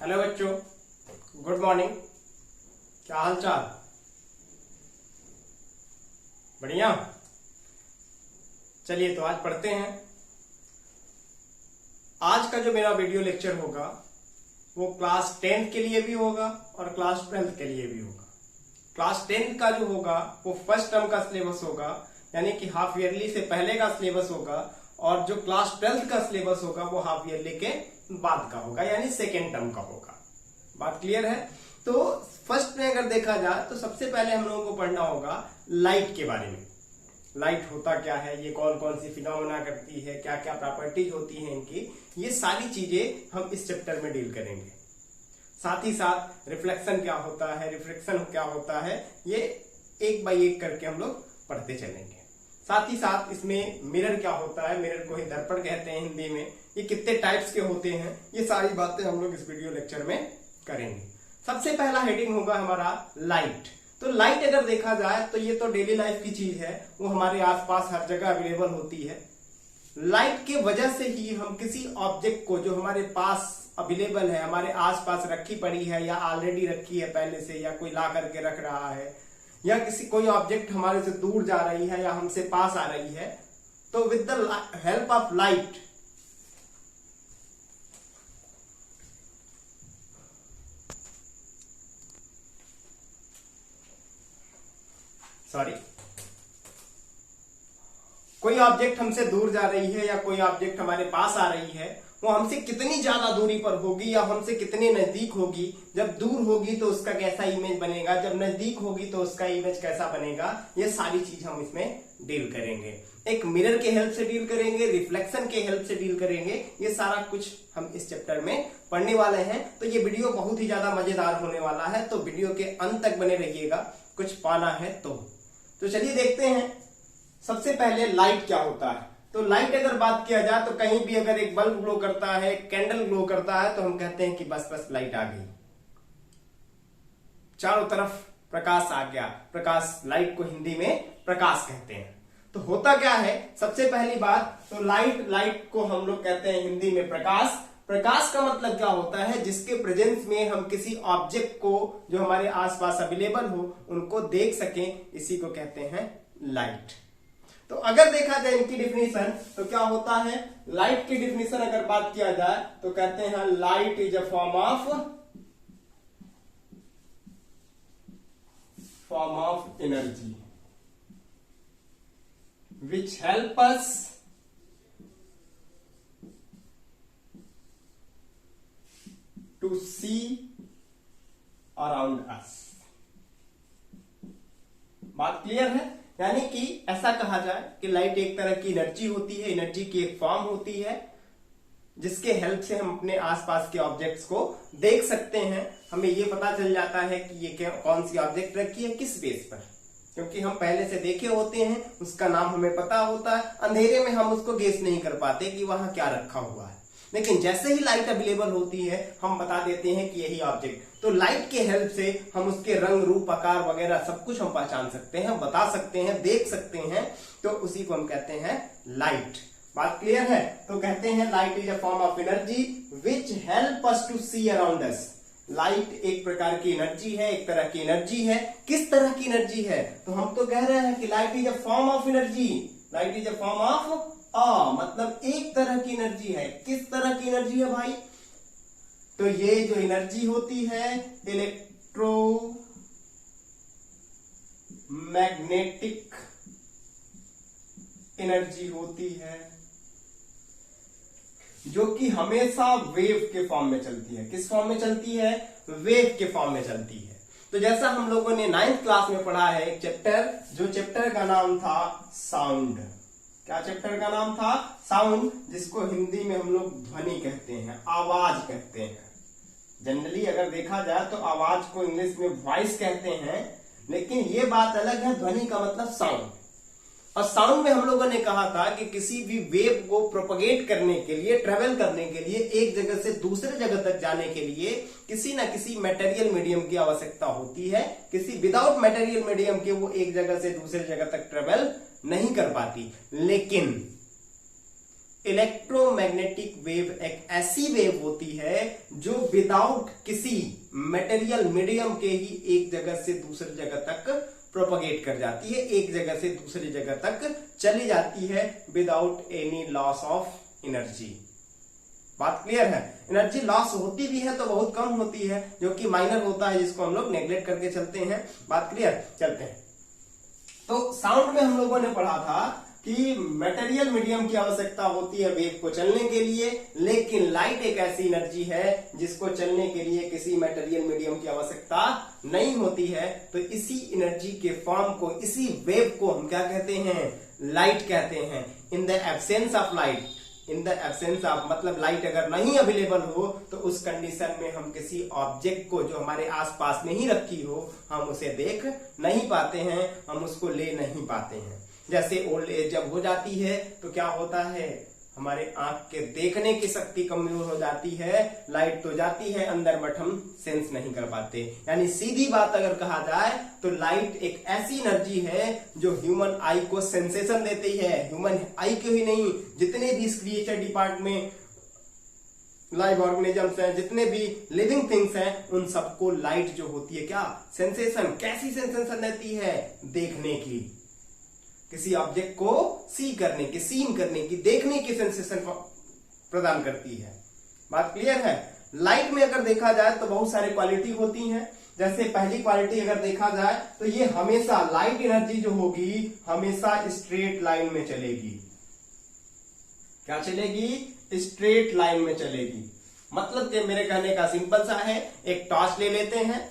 Hello बच्चों, good morning. क्या हाल चाल? बढ़िया। चलिए तो आज पढ़ते हैं। आज का जो मेरा वीडियो लेक्चर होगा वो क्लास 10th के लिए भी होगा और क्लास 12th के लिए भी होगा। क्लास 10th का जो होगा वो फर्स्ट टर्म का सिलेबस होगा, यानी कि हाफ ईयरली से पहले का सिलेबस होगा, और जो क्लास 12th का सिलेबस होगा वो हाफ ईयरली के बाद का होगा, यानी सेकेंड टर्म का होगा। बात क्लियर है? तो फर्स्ट में अगर देखा जाए तो सबसे पहले हम लोगों को पढ़ना होगा लाइट के बारे में। लाइट होता क्या है, ये कौन कौन सी फिनोमेना करती है, क्या क्या प्रॉपर्टीज होती है इनकी, ये सारी चीजें हम इस चैप्टर में डील करेंगे। साथ ही साथ रिफ्लेक्शन क्या होता है, रिफ्रैक्शन क्या होता है, ये एक बाय एक करके हम लोग पढ़ते चलेंगे। साथ ही साथ इसमें मिरर क्या होता है, मिरर को ही दर्पण कहते हैं हिंदी में, ये कितने टाइप्स के होते हैं, ये सारी बातें हम लोग इस वीडियो लेक्चर में करेंगे। सबसे पहला हेडिंग होगा हमारा लाइट। तो लाइट अगर देखा जाए तो ये तो डेली लाइफ की चीज है, वो हमारे आसपास हर जगह अवेलेबल होती है। लाइट की वजह से ही हम किसी ऑब्जेक्ट को जो हमारे पास अवेलेबल है, हमारे आसपास रखी पड़ी है या ऑलरेडी रखी है पहले से, या कोई ला करके रख रहा है, या कोई ऑब्जेक्ट हमारे से दूर जा रही है या हमसे पास आ रही है, तो with the help of light कोई ऑब्जेक्ट हमसे दूर जा रही है या कोई ऑब्जेक्ट हमारे पास आ रही है, वो हमसे कितनी ज्यादा दूरी पर होगी या हमसे कितनी नजदीक होगी। जब दूर होगी तो उसका कैसा इमेज बनेगा, जब नजदीक होगी तो उसका इमेज कैसा बनेगा, ये सारी चीज हम इसमें डील करेंगे। एक मिरर के हेल्प से डील करेंगे, रिफ्लेक्शन के हेल्प से डील करेंगे, ये सारा कुछ हम इस चैप्टर में पढ़ने वाले हैं। तो ये वीडियो बहुत ही ज्यादा मजेदार होने वाला है, तो वीडियो के अंत तक बने रहिएगा, कुछ पाना है तो चलिए देखते हैं। सबसे पहले लाइट क्या होता है। तो लाइट अगर बात किया जाए तो कहीं भी अगर एक बल्ब ग्लो करता है, कैंडल ग्लो करता है, तो हम कहते हैं कि बस लाइट आ गई, चारों तरफ प्रकाश आ गया। प्रकाश, लाइट को हिंदी में प्रकाश कहते हैं। तो होता क्या है, सबसे पहली बात तो लाइट को हम लोग कहते हैं हिंदी में प्रकाश। प्रकाश का मतलब क्या होता है, जिसके प्रेजेंस में हम किसी ऑब्जेक्ट को जो हमारे आसपास अवेलेबल हो उनको देख सकें, इसी को कहते हैं लाइट। तो अगर देखा जाए इनकी डिफिनीशन तो क्या होता है, लाइट की डिफिनीशन अगर बात किया जाए तो कहते हैं light is a form of energy which help us to see around us. बात क्लियर है? यानी कि ऐसा कहा जाए कि लाइट एक तरह की एनर्जी होती है, एनर्जी की एक फॉर्म होती है, जिसके हेल्प से हम अपने आसपास के ऑब्जेक्ट्स को देख सकते हैं। हमें ये पता चल जाता है कि ये कौन सी ऑब्जेक्ट रखी है, किस बेस पर, क्योंकि हम पहले से देखे होते हैं, उसका नाम हमें पता होता है। अंधेरे में हम उसको गेस नहीं कर पाते कि वहां क्या रखा हुआ है, लेकिन जैसे ही लाइट अवेलेबल होती है हम बता देते हैं कि यही ऑब्जेक्ट। तो लाइट के हेल्प से हम उसके रंग, रूप, आकार वगैरह सब कुछ हम पहचान सकते हैं, बता सकते हैं, देख सकते हैं, तो उसी को हम कहते हैं लाइट। बात क्लियर है? तो कहते हैं light is a form of energy which help us to see around us. Light एक प्रकार की एनर्जी है, एक तरह की एनर्जी है। किस तरह की एनर्जी है? तो हम तो कह रहे हैं कि light is a form of energy. Light is a form of मतलब एक तरह की एनर्जी है। किस तरह की एनर्जी है भाई? तो ये जो एनर्जी होती है इलेक्ट्रोमैग्नेटिक एनर्जी होती है, जो कि हमेशा वेव के फॉर्म में चलती है। किस फॉर्म में चलती है? वेव के फॉर्म में चलती है। तो जैसा हम लोगों ने 9th क्लास में पढ़ा है एक चैप्टर, जो चैप्टर का नाम था साउंड। क्या चैप्टर का नाम था? साउंड, जिसको हिंदी में हम लोग ध्वनि कहते हैं, आवाज कहते हैं। जनरली अगर देखा जाए तो आवाज को इंग्लिश में वॉइस कहते हैं, लेकिन ये बात अलग है, ध्वनि का मतलब साउंड। और साउंड में हम लोगों ने कहा था कि किसी भी वेव को प्रोपगेट करने के लिए, ट्रेवल करने के लिए, एक जगह से दूसरे जगह तक जाने के लिए किसी ना किसी मटेरियल मीडियम की आवश्यकता होती है। किसी विदाउट मटेरियल मीडियम के वो एक जगह से दूसरे जगह तक ट्रेवल नहीं कर पाती। लेकिन इलेक्ट्रोमैग्नेटिक वेव एक ऐसी वेव होती है जो विदाउट किसी मटेरियल मीडियम के ही एक जगह से दूसरी जगह तक प्रोपगेट कर जाती है, एक जगह से दूसरी जगह तक चली जाती है without any loss of energy. बात क्लियर है? एनर्जी लॉस होती भी है तो बहुत कम होती है, जो कि माइनर होता है, जिसको हम लोग नेग्लेक्ट करके चलते हैं। बात क्लियर? चलते हैं। तो साउंड में हम लोगों ने पढ़ा था कि मटेरियल मीडियम की आवश्यकता होती है वेव को चलने के लिए, लेकिन लाइट एक ऐसी एनर्जी है जिसको चलने के लिए किसी मटेरियल मीडियम की आवश्यकता नहीं होती है। तो इसी एनर्जी के फॉर्म को, इसी वेव को हम क्या कहते हैं? लाइट कहते हैं। In the absence of light, in the absence of मतलब लाइट अगर नहीं अवेलेबल हो तो उस कंडीशन में हम किसी ऑब्जेक्ट को जो हमारे आसपास में ही रखी हो हम उसे देख नहीं पाते हैं, हम उसको ले नहीं पाते हैं। जैसे ओल्ड एज जब हो जाती है तो क्या होता है? हमारे आंख के देखने की शक्ति कमजोर हो जाती है, लाइट तो जाती है अंदर बट हम सेंस नहीं कर पाते। यानी सीधी बात अगर कहा जाए तो लाइट एक ऐसी एनर्जी है जो ह्यूमन आई को सेंसेशन देती है। ह्यूमन आई को ही नहीं, जितने भी इस क्रिएचर डिपार्टमेंट लाइव ऑर्गेनिजम्स हैं, जितने भी लिविंग थिंग्स हैं, उन सबको लाइट जो होती है क्या सेंसेशन, कैसी सेंसेशन देती है? देखने की, किसी ऑब्जेक्ट को सी करने की, सीन करने की, देखने की सेंसेशन प्रदान करती है। बात क्लियर है? लाइट में अगर देखा जाए तो बहुत सारी क्वालिटी होती हैं। जैसे पहली क्वालिटी अगर देखा जाए तो ये हमेशा लाइट एनर्जी जो होगी हमेशा स्ट्रेट लाइन में चलेगी। क्या चलेगी? स्ट्रेट लाइन में चलेगी। मतलब कि मेरे कहने का सिंपल सा है, एक टॉर्च ले लेते हैं,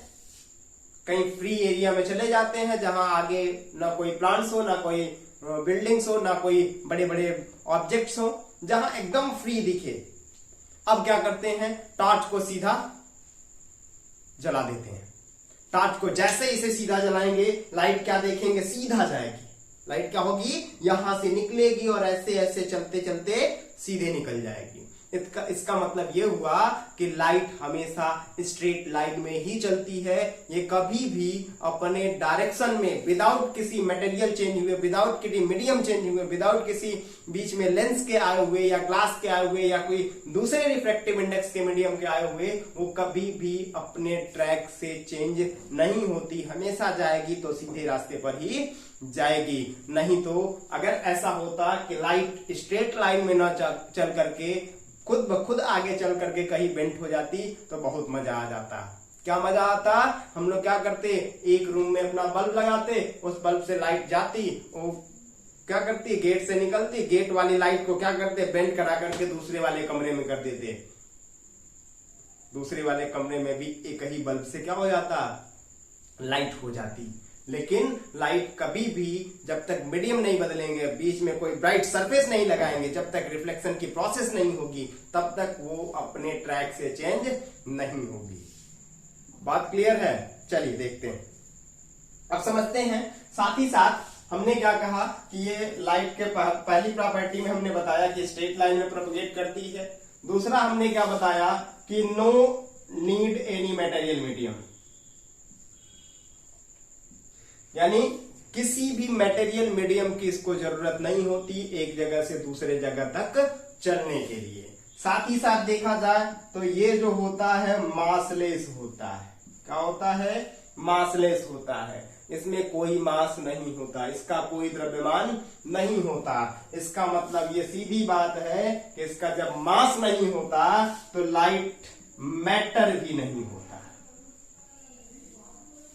कहीं फ्री एरिया में चले जाते हैं जहां आगे ना कोई प्लांट्स हो, ना कोई बिल्डिंग्स हो, ना कोई बड़े बड़े ऑब्जेक्ट्स हो, जहां एकदम फ्री दिखे। अब क्या करते हैं? टॉर्च को सीधा जला देते हैं। टॉर्च को जैसे इसे सीधा जलाएंगे लाइट क्या देखेंगे? सीधा जाएगी। लाइट क्या होगी? यहां से निकलेगी और ऐसे ऐसे चलते चलते सीधे निकल जाएगी। इसका मतलब यह हुआ कि लाइट हमेशा स्ट्रेट लाइन में ही चलती है। ये कभी भी अपने डायरेक्शन में विदाउट किसी मटेरियल चेंज हुए, विदाउट किसी मीडियम चेंज हुए, विदाउट किसी बीच में लेंस के आए हुए या ग्लास के आए हुए या कोई दूसरे रिफ्रैक्टिव इंडेक्स के मीडियम के आए हुए, वो कभी भी अपने ट्रैक से चेंज नहीं होती। हमेशा जाएगी तो सीधे रास्ते पर ही जाएगी। नहीं तो अगर ऐसा होता कि लाइट स्ट्रेट लाइन में न चल करके खुद ब खुद आगे चल करके कहीं बेंट हो जाती तो बहुत मजा आ जाता। क्या मजा आता? हम लोग क्या करते? एक रूम में अपना बल्ब लगाते, उस बल्ब से लाइट जाती, वो क्या करती? गेट से निकलती, गेट वाली लाइट को क्या करते? बेंट करा करके दूसरे वाले कमरे में कर देते। दूसरे वाले कमरे में भी एक ही बल्ब से क्या हो जाता? लाइट हो जाती। लेकिन लाइट कभी भी जब तक मीडियम नहीं बदलेंगे, बीच में कोई ब्राइट सरफेस नहीं लगाएंगे, जब तक रिफ्लेक्शन की प्रोसेस नहीं होगी, तब तक वो अपने ट्रैक से चेंज नहीं होगी। बात क्लियर है? चलिए देखते हैं, अब समझते हैं। साथ ही साथ हमने क्या कहा कि ये लाइट के पहली प्रॉपर्टी में हमने बताया कि स्ट्रेट लाइन में प्रोपगेट करती है। दूसरा हमने क्या बताया कि no need any material medium, यानी किसी भी मटेरियल मीडियम की इसको जरूरत नहीं होती एक जगह से दूसरे जगह तक चलने के लिए। साथ ही साथ देखा जाए तो ये जो होता है मासलेस होता है। क्या होता है? मासलेस होता है। इसमें कोई मास नहीं होता, इसका कोई द्रव्यमान नहीं होता। इसका मतलब ये सीधी बात है कि इसका जब मास नहीं होता तो लाइट मैटर भी नहीं होता।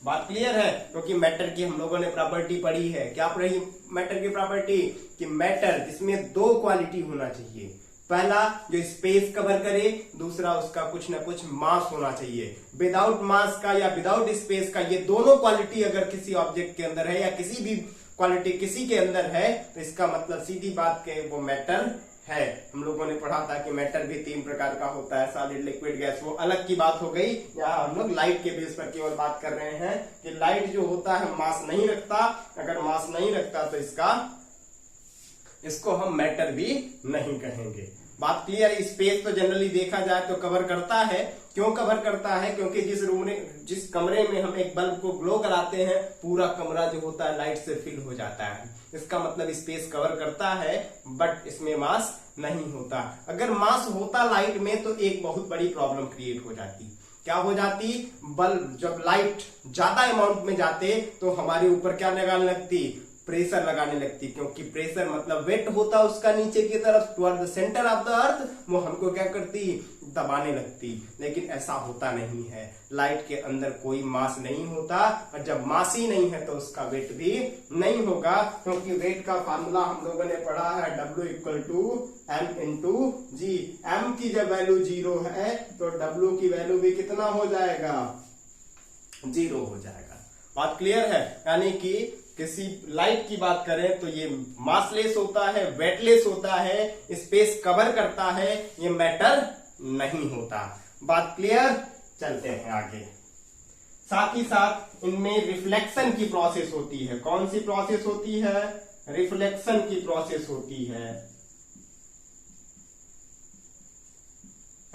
बात क्लियर है? क्योंकि मैटर की हम लोगों ने प्रॉपर्टी पढ़ी है। क्या पढ़ी मैटर की प्रॉपर्टी? कि मैटर जिसमें दो क्वालिटी होना चाहिए। पहला जो स्पेस कवर करे, दूसरा उसका कुछ ना कुछ मास होना चाहिए। विदाउट मास का या विदाउट स्पेस का, ये दोनों क्वालिटी अगर किसी ऑब्जेक्ट के अंदर है या किसी भी क्वालिटी किसी के अंदर है तो इसका मतलब सीधी बात के वो मैटर है। हम लोगों ने पढ़ा था कि मैटर भी तीन प्रकार का होता है, सॉलिड, लिक्विड, गैस। वो अलग की बात हो गई। यहाँ हम लोग लाइट के बेस पर केवल बात कर रहे हैं कि लाइट जो होता है मास नहीं रखता। अगर मास नहीं रखता तो इसका इसको हम मैटर भी नहीं कहेंगे। बात क्लियर। स्पेस तो जनरली देखा जाए तो कवर करता है। क्यों कवर करता है? क्योंकि जिस कमरे में हम एक बल्ब को ग्लो कराते हैं, पूरा कमरा जो होता है लाइट से फिल हो जाता है। इसका मतलब स्पेस कवर करता है, बट इसमें मास नहीं होता। अगर मास होता लाइट में तो एक बहुत बड़ी प्रॉब्लम क्रिएट हो जाती। क्या हो जाती? बल्ब जब लाइट ज्यादा अमाउंट में जाते तो हमारे ऊपर क्या लगाने लगती? प्रेशर लगाने लगती। क्योंकि प्रेशर मतलब वेट होता उसका नीचे की तरफ toward the centre of the earth, वो हमको क्या करती? दबाने लगती। लेकिन ऐसा होता नहीं है। लाइट के अंदर कोई मास नहीं होता, और जब मास ही नहीं है तो उसका वेट भी नहीं होगा। क्योंकि वेट का फार्मूला हम लोगों ने पढ़ा है, W equal to M into g. M की जब वैल्यू 0 है तो W की वैल्यू भी कितना हो जाएगा? 0 हो जाएगा। बात क्लियर है? यानी कि किसी लाइट की बात करें तो ये मासलेस होता है, वेटलेस होता है, स्पेस कवर करता है, ये मैटर नहीं होता। बात क्लियर? चलते हैं आगे। साथ ही साथ इनमें रिफ्लेक्शन की प्रोसेस होती है। कौन सी प्रोसेस होती है? रिफ्लेक्शन की प्रोसेस होती है।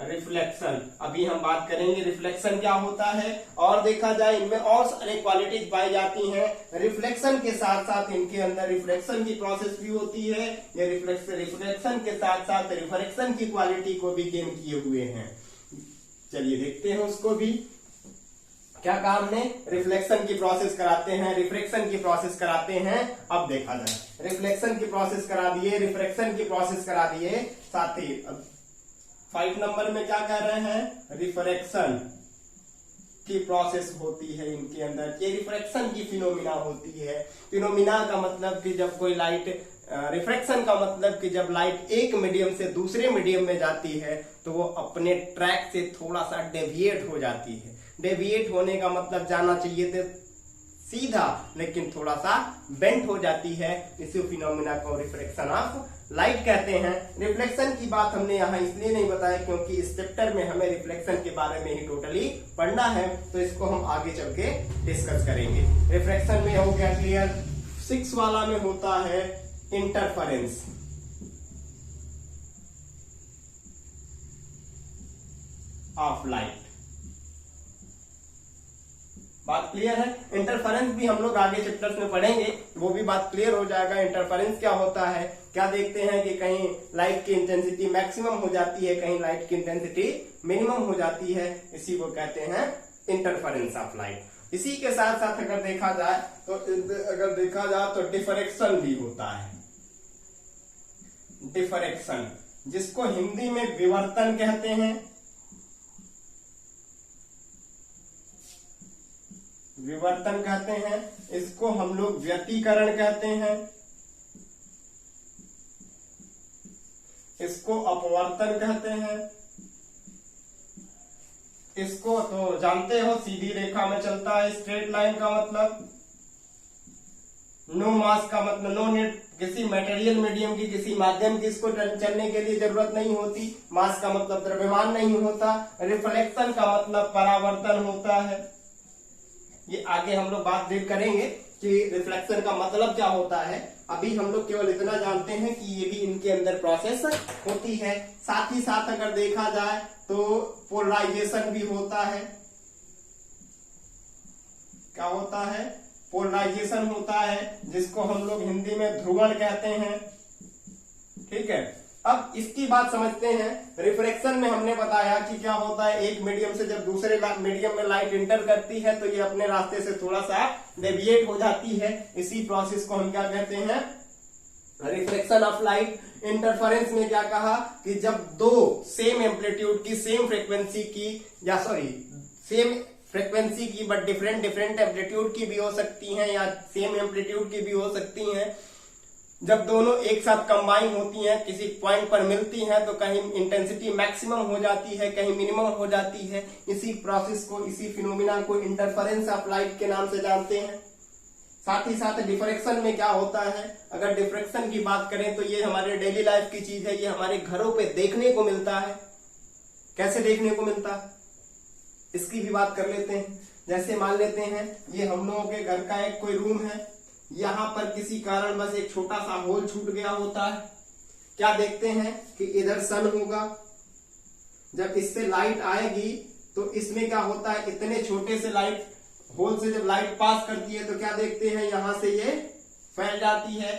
रिफ्लेक्शन अभी हम बात करेंगे, रिफ्लेक्शन क्या होता है। और देखा जाए इनमें और सारे क्वालिटीज पाई जाती हैं। रिफ्लेक्शन के साथ साथ इनके अंदर रिफ्लेक्शन की प्रोसेस भी होती है। ये रिफ्लेक्शन के साथ साथ रिफ्रैक्शन की क्वालिटी को भी गेन किए हुए हैं। चलिए देखते हैं उसको भी। क्या कहा हमने? रिफ्लेक्शन की प्रोसेस कराते हैं, रिफ्रैक्शन की प्रोसेस कराते हैं। अब देखा जाए, रिफ्लेक्शन की प्रोसेस करा दिए, रिफ्रैक्शन की प्रोसेस करा दिए, साथ ही 5 नंबर में क्या कह रहे हैं? रिफ्रैक्शन की प्रोसेस होती है इनके अंदर। ये रिफ्रैक्शन की फिनोमिना होती है। फिनोमिना का मतलब कि जब कोई लाइट, रिफ्रैक्शन का मतलब कि जब लाइट एक मीडियम से दूसरे मीडियम में जाती है तो वो अपने ट्रैक से थोड़ा सा डेविएट हो जाती है। डेविएट होने का मतलब जाना चाहिए थे सीधा, लेकिन थोड़ा सा बेंट हो जाती है। इसी फिनोमिना को रिफ्रैक्शन ऑफ लाइट कहते हैं। रिफ्लेक्शन की बात हमने यहाँ इसलिए नहीं बताया क्योंकि इस चैप्टर में हमें रिफ्लेक्शन के बारे में ही टोटली पढ़ना है, तो इसको हम आगे चल के डिस्कस करेंगे। रिफ्लेक्शन में हो गया क्लियर। 6 वाला में होता है इंटरफेरेंस। Of light. बात क्लियर है? इंटरफेरेंस भी हम लोग आगे चैप्टर्स में पढ़ेंगे, वो भी बात क्लियर हो जाएगा। इंटरफेरेंस क्या होता है? क्या देखते हैं कि कहीं लाइट की इंटेंसिटी मैक्सिमम हो जाती है, कहीं लाइट की इंटेंसिटी मिनिमम हो जाती है। इसी को कहते हैं इंटरफेरेंस ऑफ लाइट। इसी के साथ साथ अगर देखा जाए तो डिफ्रैक्शन भी होता है। डिफ्रैक्शन, जिसको हिंदी में विवर्तन कहते हैं। विवर्तन कहते हैं। इसको हम लोग व्यतिकरण कहते हैं। इसको अपवर्तन कहते हैं। इसको तो जानते हो, सीधी रेखा में चलता है, स्ट्रेट लाइन का मतलब। नो मास का मतलब नो नेट, किसी मटेरियल मीडियम की, किसी माध्यम की इसको चलने के लिए जरूरत नहीं होती। मास का मतलब द्रव्यमान नहीं होता। रिफ्लेक्शन का मतलब परावर्तन होता है। ये आगे हम लोग बात डील करेंगे कि रिफ्लेक्शन का मतलब क्या होता है। अभी हम लोग केवल इतना जानते हैं कि ये भी इनके अंदर प्रोसेस होती है। साथ ही साथ अगर देखा जाए तो पोलराइजेशन भी होता है। क्या होता है? पोलराइजेशन होता है, जिसको हम लोग हिंदी में ध्रुवण कहते हैं। ठीक है, अब इसकी बात समझते हैं। रिफ्रैक्शन में हमने बताया कि क्या होता है, एक मीडियम से जब दूसरे मीडियम में लाइट इंटर करती है तो ये अपने रास्ते से थोड़ा सा डेविएट हो जाती है। इसी प्रोसेस को हम क्या कहते हैं? Reflection of light. इंटरफेरेंस में क्या कहा कि जब दो सेम एम्पलीट्यूड की, सेम फ्रीक्वेंसी की, या सॉरी सेम फ्रीक्वेंसी की बट डिफरेंट एम्पलीट्यूड की भी हो सकती हैं, या सेम एम्पलीट्यूड की भी हो सकती हैं, जब दोनों एक साथ कंबाइन होती हैं, किसी पॉइंट पर मिलती हैं, तो कहीं इंटेंसिटी मैक्सिमम हो जाती है, कहीं मिनिमम हो जाती है। इसी प्रोसेस को, इसी फिनोमिना को इंटरफेरेंस ऑफ लाइट के नाम से जानते हैं। साथ ही साथ डिफ्रैक्शन में क्या होता है? अगर डिफ्रैक्शन की बात करें तो ये हमारे डेली लाइफ की चीज है। ये हमारे घरों पे देखने को मिलता है। कैसे देखने को मिलता है, इसकी भी बात कर लेते हैं। जैसे मान लेते हैं ये हम लोगों के घर का एक कोई रूम है। यहां पर किसी कारण बस एक छोटा सा होल छूट गया होता है। क्या देखते हैं कि इधर सन होगा, जब इससे लाइट आएगी तो इसमें क्या होता है, इतने छोटे से लाइट होल से जब लाइट पास करती है तो क्या देखते हैं, यहां से ये फैल जाती है।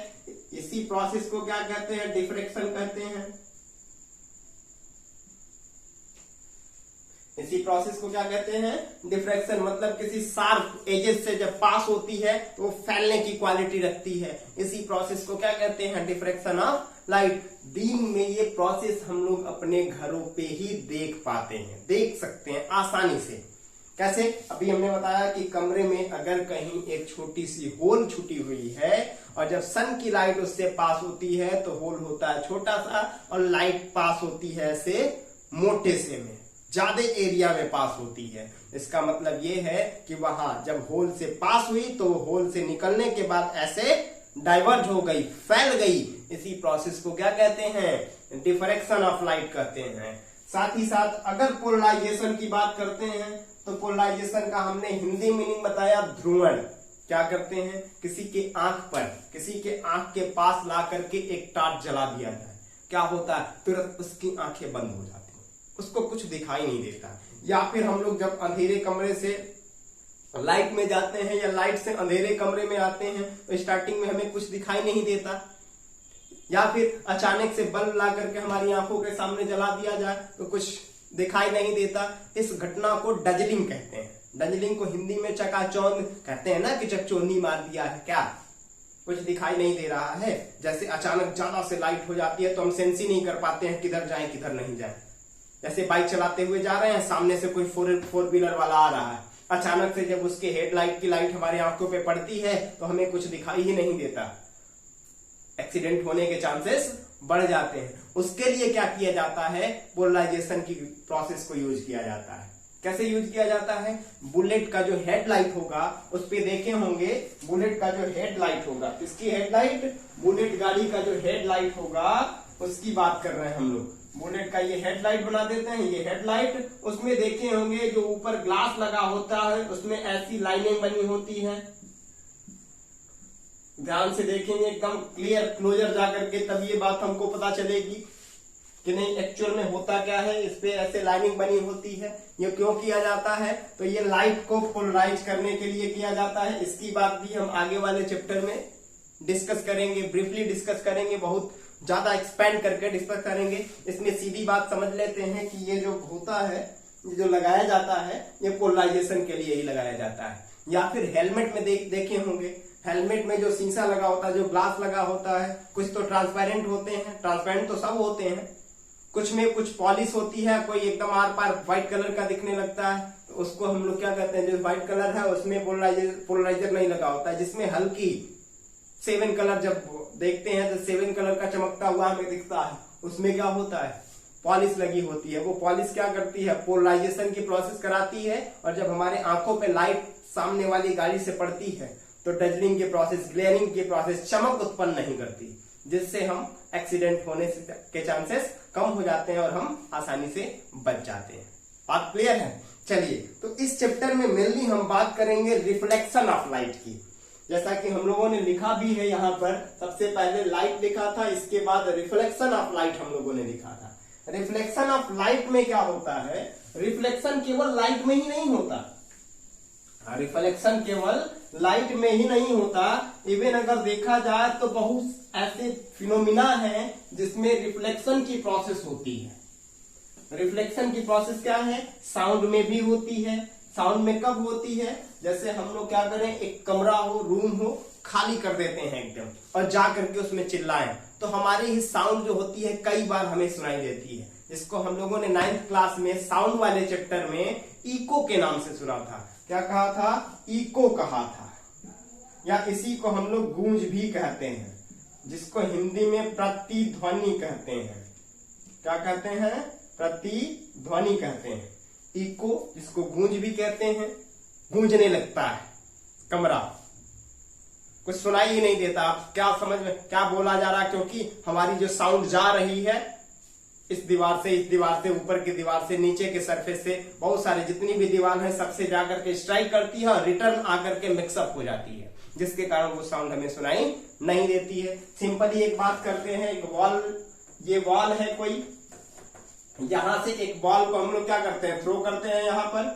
इसी प्रोसेस को क्या कहते हैं, डिफ्रैक्शन कहते हैं। इसी प्रोसेस को क्या कहते हैं, डिफ्रैक्शन। मतलब किसी शार्प एजेस से जब पास होती है तो वो फैलने की क्वालिटी रखती है। इसी प्रोसेस को क्या कहते हैं, डिफ्रैक्शन ऑफ लाइट। दिन में ये प्रोसेस हम लोग अपने घरों पे ही देख पाते हैं, देख सकते हैं आसानी से। कैसे, अभी हमने बताया कि कमरे में अगर कहीं एक छोटी सी होल छुटी हुई है और जब सन की लाइट उससे पास होती है तो होल होता है छोटा सा और लाइट पास होती है ऐसे मोटे से में, ज्यादा एरिया में पास होती है। इसका मतलब ये है कि वहां जब होल से पास हुई तो होल से निकलने के बाद ऐसे डाइवर्ज हो गई, फैल गई। इसी प्रोसेस को क्या कहते हैं, डिफ्रैक्शन ऑफ लाइट कहते हैं। साथ ही साथ अगर पोलराइजेशन की बात करते हैं तो पोलराइजेशन का हमने हिंदी मीनिंग बताया, ध्रुवण। क्या करते हैं, किसी के आंख पर, किसी के आंख के पास ला करके एक टार्च जला दिया जाए, क्या होता है, तुरंत उसकी आंखें बंद हो जाती हैं, उसको कुछ दिखाई नहीं देता। या फिर हम लोग जब अंधेरे कमरे से लाइट में जाते हैं या लाइट से अंधेरे कमरे में आते हैं तो स्टार्टिंग में हमें कुछ दिखाई नहीं देता। या फिर अचानक से बल्ब ला करके हमारी आंखों के सामने जला दिया जाए तो कुछ दिखाई नहीं देता। इस घटना को डजलिंग कहते हैं। डजलिंग को हिंदी में चकाचौंध कहते हैं ना, कि चकचौंधी मार दिया है, क्या कुछ दिखाई नहीं दे रहा है। जैसे अचानक ज्यादा से लाइट हो जाती है तो हम सेंस ही नहीं कर पाते हैं किधर जाएं किधर नहीं जाएं। जैसे बाइक चलाते हुए जा रहे हैं, सामने से कोई फोर व्हीलर वाला आ रहा है, अचानक से जब उसके हेडलाइट की लाइट हमारी आंखों पे पड़ती है तो हमें कुछ दिखाई ही नहीं देता, एक्सीडेंट होने के चांसेस बढ़ जाते हैं। उसके लिए क्या किया जाता है, पोलराइजेशन की प्रोसेस को यूज किया जाता है। कैसे यूज किया जाता है, बुलेट का जो हेडलाइट होगा उस पे देखे होंगे, बुलेट का जो हेडलाइट होगा, इसकी हेडलाइट, बुलेट गाड़ी का जो हेडलाइट होगा उसकी बात कर रहे हैं हम लोग। बुलेट का ये हेडलाइट बना देते हैं, ये हेडलाइट, उसमें देखे होंगे जो ऊपर ग्लास लगा होता है उसमें ऐसी लाइनिंग बनी होती है। ध्यान से देखेंगे एकदम क्लियर, क्लोजर जाकर के, तब ये बात हमको पता चलेगी कि नहीं एक्चुअल में होता क्या है। इस पे ऐसे लाइनिंग बनी होती है। ये क्यों किया जाता है, तो ये लाइट को पोलराइज करने के लिए किया जाता है। इसकी बात भी हम आगे वाले चैप्टर में डिस्कस करेंगे, ब्रीफली डिस्कस करेंगे, बहुत ज्यादा एक्सपेंड करके डिस्कस करेंगे। इसमें सीधी बात समझ लेते हैं कि ये जो होता है, ये जो लगाया जाता है, ये पोलराइजेशन के लिए ही लगाया जाता है। या फिर हेलमेट में देखे होंगे, हेलमेट में जो शीशा लगा होता है, जो ग्लास लगा होता है, कुछ तो ट्रांसपेरेंट होते हैं, ट्रांसपेरेंट तो सब होते हैं, कुछ में कुछ पॉलिश होती है, कोई एकदम आर पार व्हाइट कलर का दिखने लगता है, तो उसको हम लोग क्या कहते हैं, जो व्हाइट कलर है उसमें पोलराइजर नहीं लगा होता है। जिसमें हल्की 7 कलर जब देखते हैं तो 7 कलर का चमकता हुआ हमें दिखता है, उसमें क्या होता है, पॉलिश लगी होती है। वो पॉलिश क्या करती है, पोलराइजेशन की प्रोसेस कराती है। और जब हमारे आंखों पे लाइट सामने वाली गाड़ी से पड़ती है तो डजलिंग की प्रोसेस, ग्लेयरिंग की प्रोसेस चमक उत्पन्न नहीं करती, जिससे हम एक्सीडेंट होने के चांसेस कम हो जाते हैं और हम आसानी से बच जाते हैं। बात क्लियर है। चलिए, तो इस चैप्टर में मेनली हम बात करेंगे रिफ्लेक्शन ऑफ लाइट की। जैसा कि हम लोगों ने लिखा भी है यहाँ पर, सबसे पहले लाइट लिखा था, इसके बाद रिफ्लेक्शन ऑफ लाइट हम लोगों ने लिखा था। रिफ्लेक्शन ऑफ लाइट में क्या होता है, रिफ्लेक्शन केवल लाइट में ही नहीं होता, रिफ्लेक्शन केवल लाइट में ही नहीं होता, इवन अगर देखा जाए तो बहुत ऐसे फिनोमिना हैं जिसमें रिफ्लेक्शन की प्रोसेस होती है। रिफ्लेक्शन की प्रोसेस क्या है, साउंड में भी होती है। साउंड में कब होती है, जैसे हम लोग क्या करें, एक कमरा हो, रूम हो, खाली कर देते हैं एकदम और जा करके उसमें चिल्लाएं तो हमारी ही साउंड जो होती है कई बार हमें सुनाई देती है, जिसको हम लोगों ने 9th क्लास में साउंड वाले चैप्टर में इको के नाम से सुना था। क्या कहा था, इको कहा था, या इसी को हम लोग गूंज भी कहते हैं, जिसको हिंदी में प्रतिध्वनि कहते हैं। क्या कहते हैं, प्रतिध्वनि कहते हैं। इको, जिसको गूंज भी कहते हैं, गूंजने लगता है कमरा, कुछ सुनाई ही नहीं देता, क्या समझ में क्या बोला जा रहा है, क्योंकि हमारी जो साउंड जा रही है इस दीवार से, इस दीवार से, ऊपर की दीवार से, नीचे के सरफेस से, बहुत सारे जितनी भी दीवार है सबसे जाकर के स्ट्राइक करती है और रिटर्न आकर के मिक्सअप हो जाती है। जिसके कारण वो साउंड हमें सुनाई नहीं देती है। सिंपली एक बात करते हैं, एक बॉल, ये बॉल है कोई, यहां से एक बॉल को हम लोग क्या करते हैं, थ्रो करते हैं। यहां पर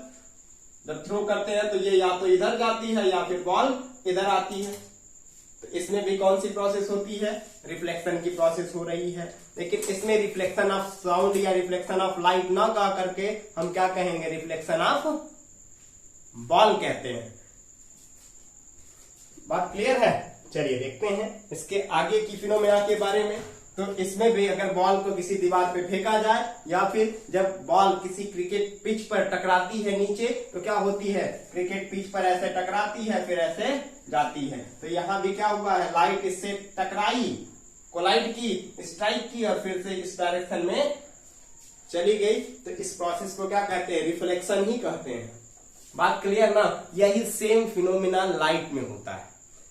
जब थ्रो करते हैं तो ये या तो इधर जाती है या फिर बॉल इधर आती है। तो इसमें भी कौन सी प्रोसेस होती है, रिफ्लेक्शन की प्रोसेस हो रही है। लेकिन इसमें रिफ्लेक्शन ऑफ साउंड या रिफ्लेक्शन ऑफ लाइट ना कह करके हम क्या कहेंगे, रिफ्लेक्शन ऑफ बॉल कहते हैं। बात क्लियर है? चलिए देखते हैं इसके आगे की फिनोमेना के बारे में। तो इसमें भी अगर बॉल को किसी दीवार पे फेंका जाए या फिर जब बॉल किसी क्रिकेट पिच पर टकराती है नीचे, तो क्या होती है, क्रिकेट पिच पर ऐसे टकराती है फिर ऐसे जाती है। तो यहां भी क्या हुआ है, लाइट इससे टकराई, कोलाइड की, स्ट्राइक की और फिर से इस डायरेक्शन में चली गई। तो इस प्रोसेस को क्या कहते हैं, रिफ्लेक्शन ही कहते हैं। बात क्लियर ना? यही सेम फिनोमिना लाइट में होता है।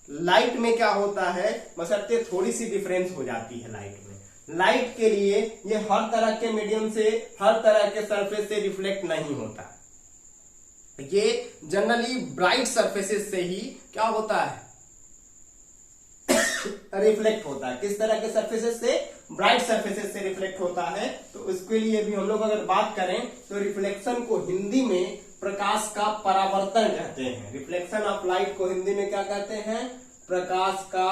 लाइट में क्या होता है, बशर्ते थोड़ी सी डिफरेंस हो जाती है लाइट में। लाइट के लिए ये हर तरह के मीडियम से, हर तरह के सरफेस से रिफ्लेक्ट नहीं होता। ये जनरली ब्राइट सरफेसेस से ही क्या होता है, रिफ्लेक्ट होता है। किस तरह के सरफेसेस से, ब्राइट सरफेसेस से रिफ्लेक्ट होता है। तो उसके लिए भी हम लोग अगर बात करें तो रिफ्लेक्शन को हिंदी में प्रकाश का परावर्तन कहते हैं। रिफ्लेक्शन ऑफ लाइट को हिंदी में क्या कहते हैं, प्रकाश का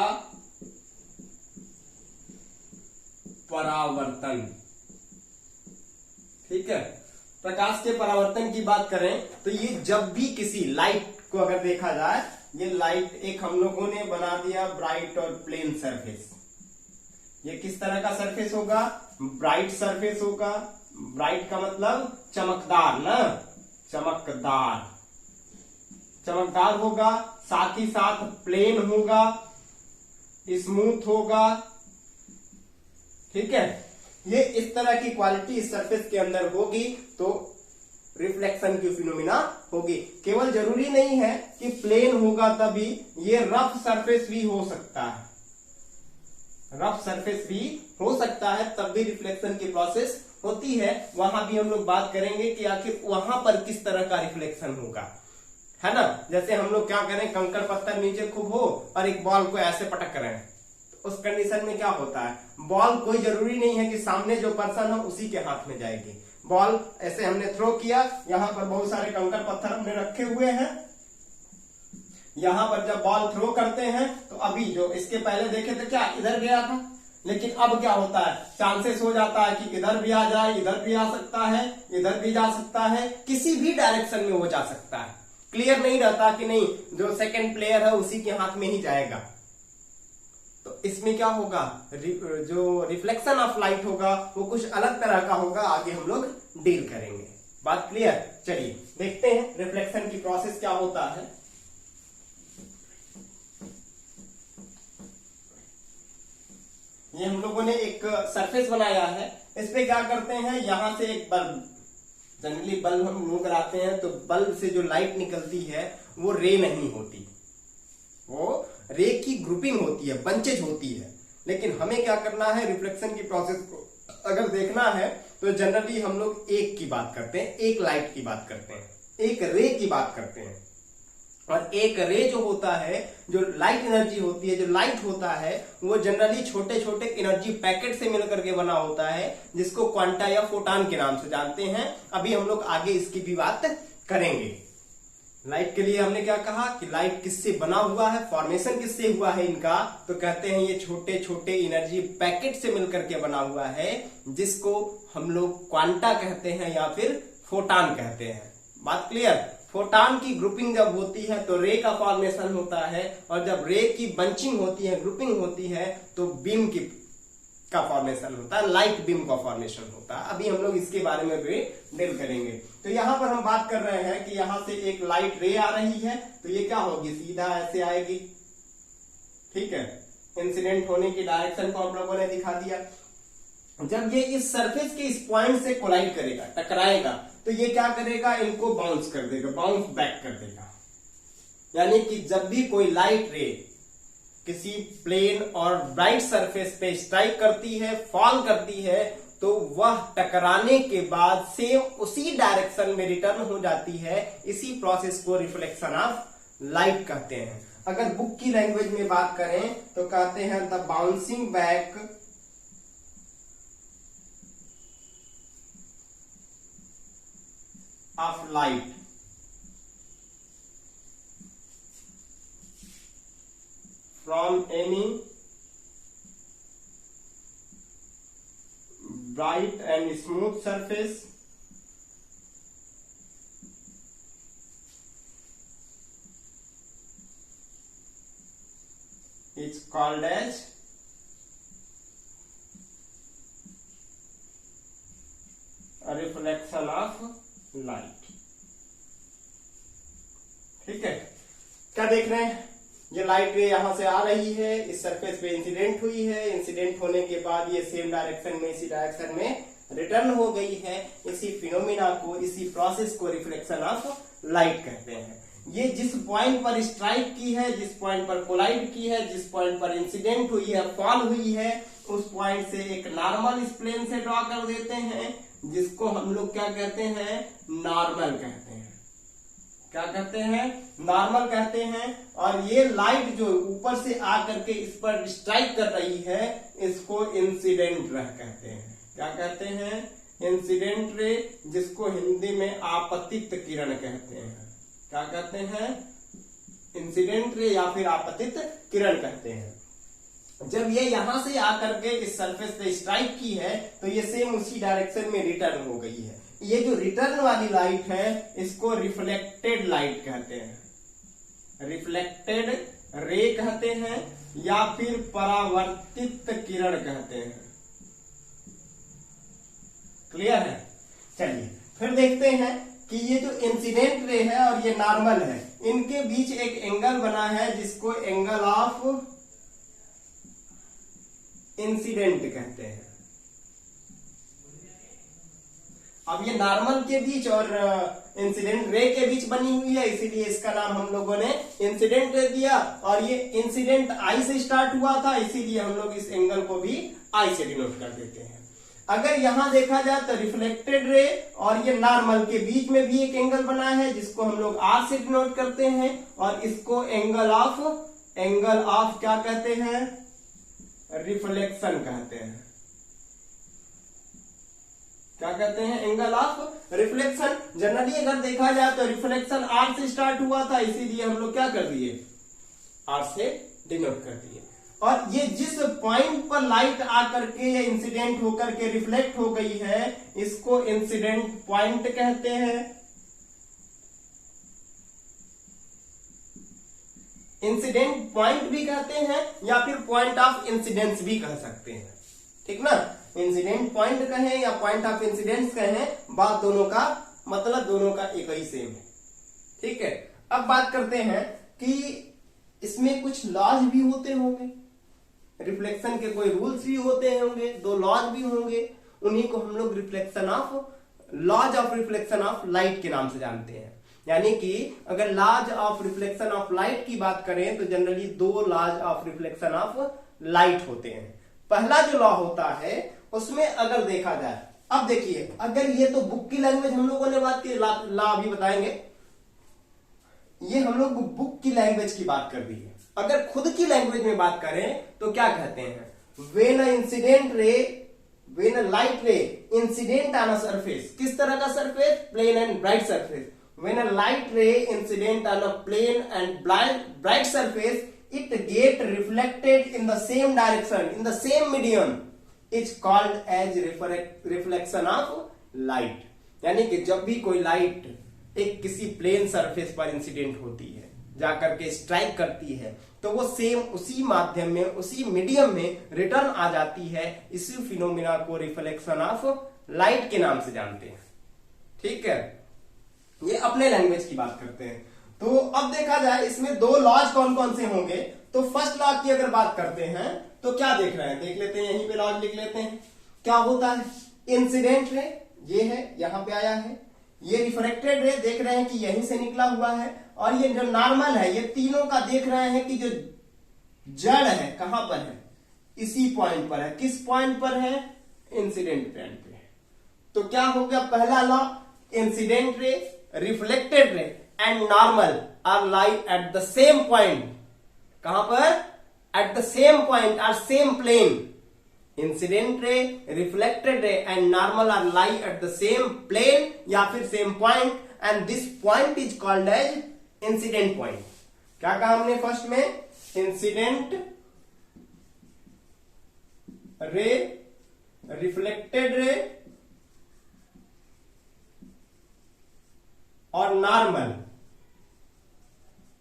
परावर्तन। ठीक है, प्रकाश के परावर्तन की बात करें तो ये जब भी किसी लाइट को अगर देखा जाए, ये लाइट एक हम लोगों ने बना दिया ब्राइट और प्लेन सरफेस। ये किस तरह का सरफेस होगा, ब्राइट सरफेस होगा। ब्राइट का मतलब चमकदार ना, चमकदार, चमकदार होगा, साथ ही साथ प्लेन होगा, स्मूथ होगा। ठीक है, ये इस तरह की क्वालिटी इस सरफेस के अंदर होगी तो रिफ्लेक्शन की फिनोमिना होगी। केवल जरूरी नहीं है कि प्लेन होगा तभी, ये रफ सरफेस भी हो सकता है, रफ सरफेस भी हो सकता है तब भी रिफ्लेक्शन की प्रोसेस होती है। वहां भी हम लोग बात करेंगे कि आखिर वहां पर किस तरह का रिफ्लेक्शन होगा, है ना। जैसे हम लोग क्या करें, कंकड़ पत्थर नीचे खूब हो और एक बॉल को ऐसे पटक रहे हैं, तो उस कंडीशन में क्या होता है, बॉल कोई जरूरी नहीं है कि सामने जो पर्सन है उसी के हाथ में जाएगी। बॉल ऐसे हमने थ्रो किया, यहां पर बहुत सारे कंकड़ पत्थर हमने रखे हुए हैं। यहां पर जब बॉल थ्रो करते हैं तो अभी जो इसके पहले देखे थे क्या इधर गया था, लेकिन अब क्या होता है, चांसेस हो जाता है कि इधर भी आ जाए, इधर भी आ सकता है, इधर भी जा सकता है, किसी भी डायरेक्शन में वो जा सकता है। क्लियर नहीं रहता कि नहीं जो सेकंड प्लेयर है उसी के हाथ में ही जाएगा। तो इसमें क्या होगा, जो रिफ्लेक्शन ऑफ लाइट होगा वो कुछ अलग तरह का होगा, आगे हम लोग डील करेंगे। बात क्लियर? चलिए देखते हैं रिफ्लेक्शन की प्रोसेस क्या होता है। ये हम लोगों ने एक सरफेस बनाया है, इस पे क्या करते हैं, यहां से एक बल्ब, जनरली बल्ब हम लोग कराते हैं तो बल्ब से जो लाइट निकलती है वो रे नहीं होती, वो रे की ग्रुपिंग होती है, बंचेज होती है। लेकिन हमें क्या करना है, रिफ्लेक्शन की प्रोसेस को अगर देखना है तो जनरली हम लोग एक की बात करते हैं, एक लाइट की बात करते हैं, एक रे की बात करते हैं। और एक रे जो होता है, जो लाइट एनर्जी होती है, जो लाइट होता है, वो जनरली छोटे छोटे एनर्जी पैकेट से मिलकर के बना होता है, जिसको क्वांटा या फोटान के नाम से जानते हैं। अभी हम लोग आगे इसकी भी बात करेंगे। लाइट के लिए हमने क्या कहा कि लाइट किससे बना हुआ है, फॉर्मेशन किससे हुआ है इनका, तो कहते हैं ये छोटे छोटे एनर्जी पैकेट से मिलकर के बना हुआ है, जिसको हम लोग क्वांटा कहते हैं या फिर फोटान कहते हैं। बात क्लियर? फोटान की ग्रुपिंग जब होती है तो रे का फॉर्मेशन होता है, और जब रे की बंचिंग होती है, ग्रुपिंग होती है, तो बीम का फॉर्मेशन होता है, लाइट बीम का फॉर्मेशन होता है। अभी हम लोग इसके बारे में भी डील करेंगे। तो यहां पर हम बात कर रहे हैं कि यहां से एक लाइट रे आ रही है, तो ये क्या होगी, सीधा ऐसे आएगी। ठीक है, इंसिडेंट होने की डायरेक्शन को हम लोगों ने दिखा दिया। जब ये इस सरफेस के इस पॉइंट से कोलाइड करेगा, टकराएगा, तो ये क्या करेगा, इनको बाउंस कर देगा, बाउंस बैक कर देगा। यानी कि जब भी कोई लाइट रे किसी प्लेन और ब्राइट सरफेस पे स्ट्राइक करती है, फॉल करती है, तो वह टकराने के बाद सेम उसी डायरेक्शन में रिटर्न हो जाती है। इसी प्रोसेस को रिफ्लेक्शन ऑफ लाइट कहते हैं। अगर बुक की लैंग्वेज में बात करें तो कहते हैं the bouncing back of light from any bright and smooth surface is called as a reflection of light। ठीक है, क्या देख रहे हैं, ये लाइट रे यहां से आ रही है, इस सरफेस पे इंसिडेंट हुई है, इंसिडेंट होने के बाद ये सेम डायरेक्शन में इसी डायरेक्शन में रिटर्न हो गई है। इसी फिनोमिना को, इसी प्रोसेस को रिफ्लेक्शन ऑफ लाइट कहते हैं। ये जिस पॉइंट पर स्ट्राइक की है, जिस पॉइंट पर कोलाइड की है, जिस पॉइंट पर इंसिडेंट हुई है, फॉल हुई है, उस पॉइंट से एक नॉर्मल इस प्लेन से ड्रॉ कर देते हैं, जिसको हम लोग क्या कहते हैं, नॉर्मल कहते हैं। क्या कहते हैं, नॉर्मल कहते हैं। और ये लाइट जो ऊपर से आकर के इस पर स्ट्राइक कर रही है, इसको इंसिडेंट रे कहते हैं। क्या कहते हैं, इंसिडेंट रे, जिसको हिंदी में आपतित किरण कहते हैं। क्या कहते हैं, इंसिडेंट रे या फिर आपतित किरण कहते हैं। जब ये यहां से आकर के इस सरफेस पे स्ट्राइक की है तो ये सेम उसी डायरेक्शन में रिटर्न हो गई है। ये जो रिटर्न वाली लाइट है इसको रिफ्लेक्टेड लाइट कहते हैं, रिफ्लेक्टेड रे कहते हैं या फिर परावर्तित किरण कहते हैं। क्लियर है, चलिए फिर देखते हैं कि ये जो इंसिडेंट रे है और ये नॉर्मल है, इनके बीच एक एंगल बना है जिसको एंगल ऑफ इंसिडेंट कहते हैं। अब ये नॉर्मल के बीच और इंसिडेंट रे के बीच बनी हुई है, इसीलिए इसका नाम हम लोगों ने इंसिडेंट रे दिया। और ये इंसिडेंट आई से स्टार्ट हुआ था, इसीलिए हम लोग इस एंगल को भी आई से डिनोट कर देते हैं। अगर यहां देखा जाए तो रिफ्लेक्टेड रे और ये नॉर्मल के बीच में भी एक एंगल बना है जिसको हम लोग आर से डिनोट करते हैं, और इसको एंगल ऑफ क्या कहते हैं, रिफ्लेक्शन कहते हैं। क्या कहते हैं, एंगल ऑफ रिफ्लेक्शन। जनरली अगर देखा जाए तो रिफ्लेक्शन आर से स्टार्ट हुआ था, इसीलिए हम लोग क्या कर दिए, आर से डिनोट कर दिए। और ये जिस पॉइंट पर लाइट आकर के इंसिडेंट होकर के रिफ्लेक्ट हो गई है, इसको इंसिडेंट पॉइंट कहते हैं। इंसिडेंट पॉइंट भी कहते हैं या फिर पॉइंट ऑफ इंसिडेंस भी कह सकते हैं। ठीक ना, इंसिडेंट पॉइंट कहें या पॉइंट ऑफ इंसिडेंस कहें, बात दोनों का मतलब दोनों का एक ही सेम है। ठीक है, अब बात करते हैं कि इसमें कुछ लॉज भी होते होंगे, रिफ्लेक्शन के कोई रूल्स भी होते होंगे, दो लॉज भी होंगे, उन्हीं को हम लोग laws of reflection of light के नाम से जानते हैं। यानी कि अगर laws of reflection of light की बात करें तो जनरली दो laws of reflection of light होते हैं। पहला जो लॉ होता है उसमें अगर देखा जाए, अब देखिए, अगर ये तो बुक की लैंग्वेज हम लोगों ने बात की, लॉ अभी बताएंगे, ये हम लोग बुक की लैंग्वेज की बात कर दी है। अगर खुद की लैंग्वेज में बात करें तो क्या कहते हैं, when a light ray incident on a surface, किस तरह का surface, plane and bright surface, when a light ray incident on a plane and bright surface, it get reflected in the same direction, in the same medium, is called as reflection of light। यानी कि जब भी कोई light एक किसी plane surface पर incident होती है, जाकर के स्ट्राइक करती है, तो वो सेम उसी माध्यम में, उसी मीडियम में रिटर्न आ जाती है। इसी फिनोमिना को रिफ्लेक्शन ऑफ लाइट के नाम से जानते हैं। ठीक है, ये अपने लैंग्वेज की बात करते हैं। तो अब देखा जाए इसमें दो लॉज कौन कौन से होंगे। तो फर्स्ट लॉ की अगर बात करते हैं तो क्या देख रहे हैं, देख लेते हैं, यहीं पे लॉज लिख लेते हैं। क्या होता है, इंसिडेंट रे ये है, यहां पे आया है, ये रिफ्लेक्टेड रे देख रहे हैं कि यहीं से निकला हुआ है, और ये जो नॉर्मल है, ये तीनों का देख रहे हैं कि जो जड़ है कहां पर है, इसी पॉइंट पर है। किस पॉइंट पर है, इंसिडेंट पॉइंट पे। तो क्या हो गया पहला लॉ, इंसिडेंट रे, रिफ्लेक्टेड रे and normal are lie at the same point कहां पर? एट द सेम पॉइंट और same plane. Incident ray, reflected ray and normal are lie at the same plane या फिर same point, and this point is called as incident point. क्या कहा हमने first में? Incident ray, reflected रे और normal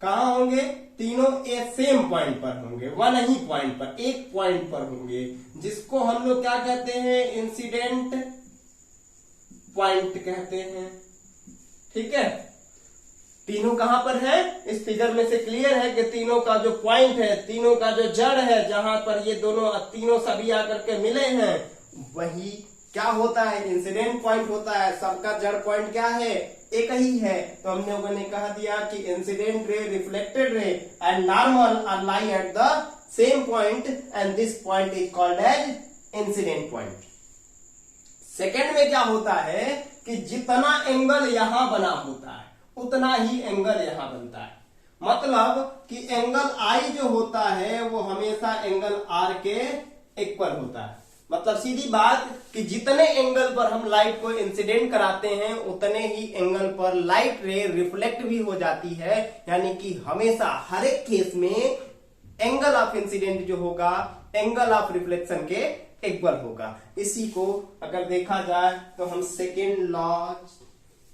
कहां होंगे? तीनों एक सेम पॉइंट पर होंगे, वन ही पॉइंट पर, एक पॉइंट पर होंगे, जिसको हम लोग क्या कहते हैं? इंसिडेंट पॉइंट कहते हैं. ठीक है, तीनों कहां पर है? इस फिगर में से क्लियर है कि तीनों का जो पॉइंट है, तीनों का जो जड़ है, जहां पर ये दोनों तीनों सभी आकर के मिले हैं, वही क्या होता है? इंसिडेंट पॉइंट होता है. सबका जड़ पॉइंट क्या है? एक ही है. तो हम लोगों ने कह दिया कि incident ray, reflected ray and normal are lie at the same point and this point is called as incident point. Second में क्या होता है कि जितना एंगल यहां बना होता है उतना ही एंगल यहां बनता है. मतलब कि एंगल आई जो होता है वो हमेशा एंगल आर के इक्वल होता है. मतलब सीधी बात कि जितने एंगल पर हम लाइट को इंसिडेंट कराते हैं उतने ही एंगल पर लाइट रे रिफ्लेक्ट भी हो जाती है. यानी कि हमेशा हर एक केस में एंगल ऑफ इंसिडेंट जो होगा एंगल ऑफ रिफ्लेक्शन के इक्वल होगा. इसी को अगर देखा जाए तो हम second law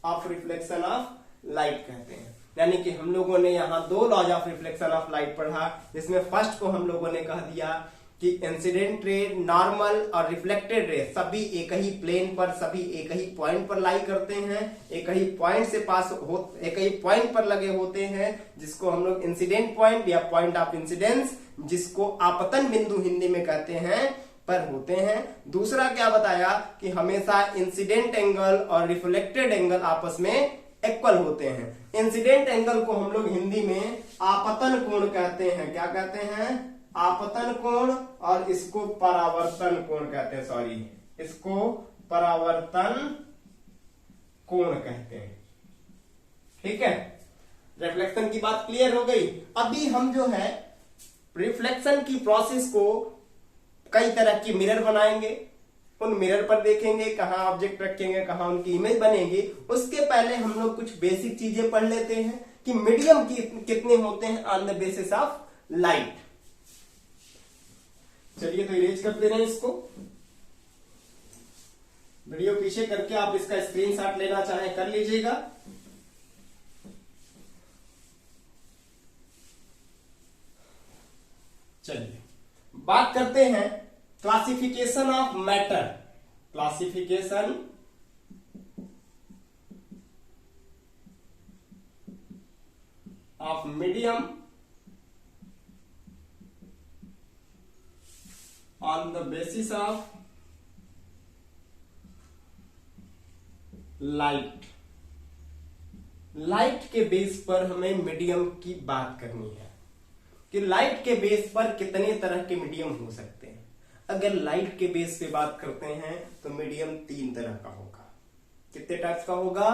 of reflection of light कहते हैं. यानी कि हम लोगों ने यहां दो laws of reflection of light पढ़ा, जिसमें फर्स्ट को हम लोगों ने कह दिया कि इंसिडेंट रे, नॉर्मल और रिफ्लेक्टेड रे सभी एक ही प्लेन पर, सभी एक ही पॉइंट पर लाई करते हैं, एक ही पॉइंट से पास हो, एक ही पॉइंट पर लगे होते हैं, जिसको हम लोग इंसिडेंट पॉइंट या पॉइंट ऑफ इंसिडेंस, जिसको आपतन बिंदु हिंदी में कहते हैं, पर होते हैं. दूसरा क्या बताया कि हमेशा इंसिडेंट एंगल और रिफ्लेक्टेड एंगल आपस में इक्वल होते हैं. इंसिडेंट एंगल को हम लोग हिंदी में आपतन कोण कहते हैं. क्या कहते हैं? आपतन कोण. और इसको परावर्तन कोण कहते हैं. सॉरी, इसको परावर्तन कोण कहते हैं. ठीक है, रिफ्लेक्शन की बात क्लियर हो गई. अभी हम जो है रिफ्लेक्शन की प्रोसेस को कई तरह की मिरर बनाएंगे, उन मिरर पर देखेंगे कहां ऑब्जेक्ट रखेंगे, कहां उनकी इमेज बनेगी. उसके पहले हम लोग कुछ बेसिक चीजें पढ़ लेते हैं कि मीडियम कितने होते हैं on the basis of light. चलिए तो इरेज कर दे रहे हैं इसको. वीडियो पीछे करके आप इसका स्क्रीनशॉट लेना चाहें कर लीजिएगा. चलिए बात करते हैं classification of matter. Classification of medium on the basis of light. Light के बेस पर हमें मीडियम की बात करनी है कि लाइट के बेस पर कितने तरह के मीडियम हो सकते हैं. अगर लाइट के बेस पे बात करते हैं तो मीडियम तीन तरह का होगा. कितने टाइप्स का होगा?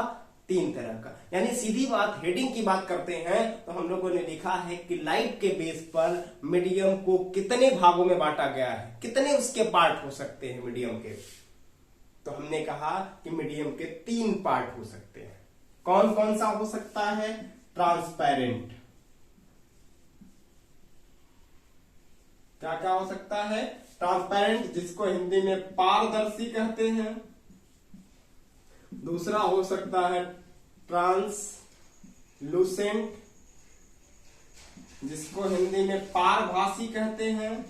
तीन तरह का. यानी सीधी बात, हेडिंग की बात करते हैं तो हम लोगों ने लिखा है कि लाइट के बेस पर मीडियम को कितने भागों में बांटा गया है, कितने उसके पार्ट हो सकते हैं मीडियम के. तो हमने कहा कि मीडियम के तीन पार्ट हो सकते हैं. कौन कौन सा हो सकता है? ट्रांसपेरेंट. क्या क्या हो सकता है? ट्रांसपेरेंट, जिसको हिंदी में पारदर्शी कहते हैं. दूसरा हो सकता है ट्रांसलूसेंट, जिसको हिंदी में पारभासी कहते हैं.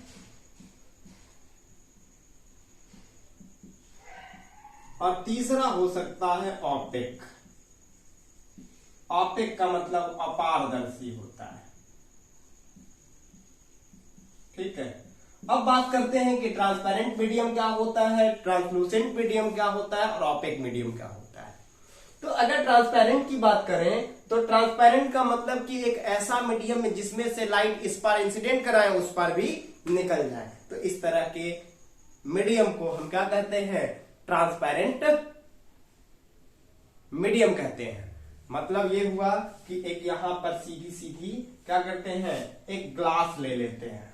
और तीसरा हो सकता है ऑप्टिक. ऑप्टिक का मतलब अपारदर्शी होता है. ठीक है, अब बात करते हैं कि ट्रांसपेरेंट मीडियम क्या होता है, ट्रांसलूसेंट मीडियम क्या होता है और ऑपेक मीडियम क्या होता है. तो अगर ट्रांसपेरेंट की बात करें तो ट्रांसपेरेंट का मतलब कि एक ऐसा मीडियम है जिसमें से लाइट इस पार इंसिडेंट कराए उस पार भी निकल जाए. तो इस तरह के मीडियम को हम क्या कहते हैं? ट्रांसपेरेंट मीडियम कहते हैं. मतलब ये हुआ कि एक यहां पर सीधी सीधी क्या करते हैं, एक ग्लास ले लेते हैं।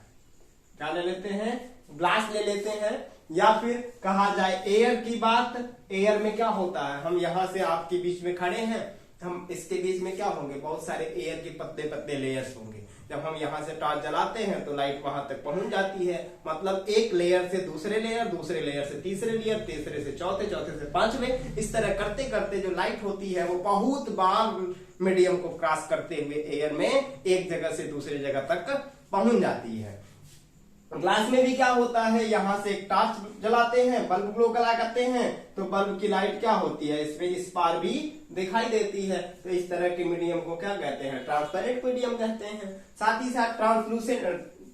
क्या ले लेते हैं, ग्लास ले लेते हैं। या फिर कहा जाए एयर की बात, एयर में क्या होता है, हम यहां से आपके बीच में खड़े हैं, हम इसके बीच में क्या होंगे, बहुत सारे एयर के पतले पतले लेयर्स होंगे। जब हम यहाँ से टॉर्च जलाते हैं तो लाइट वहां तक पहुंच जाती है। मतलब एक लेयर से दूसरे लेयर, दूसरे लेयर से तीसरे लेयर, तीसरे से चौथे, चौथे से पांचवे, इस तरह करते करते जो लाइट होती है वो बहुत बार मीडियम को क्रॉस करते हुए एयर में एक जगह से दूसरी जगह तक पहुंच जाती है। ग्लास में भी क्या होता है, यहां से एक टॉर्च जलाते हैं, बल्ब ग्लो करा करते हैं, तो बल्ब की लाइट क्या होती है, इसमें इस पार भी दिखाई देती है। तो इस तरह के मीडियम को क्या कहते हैं, ट्रांसपेरेंट मीडियम कहते हैं। साथ ही साथ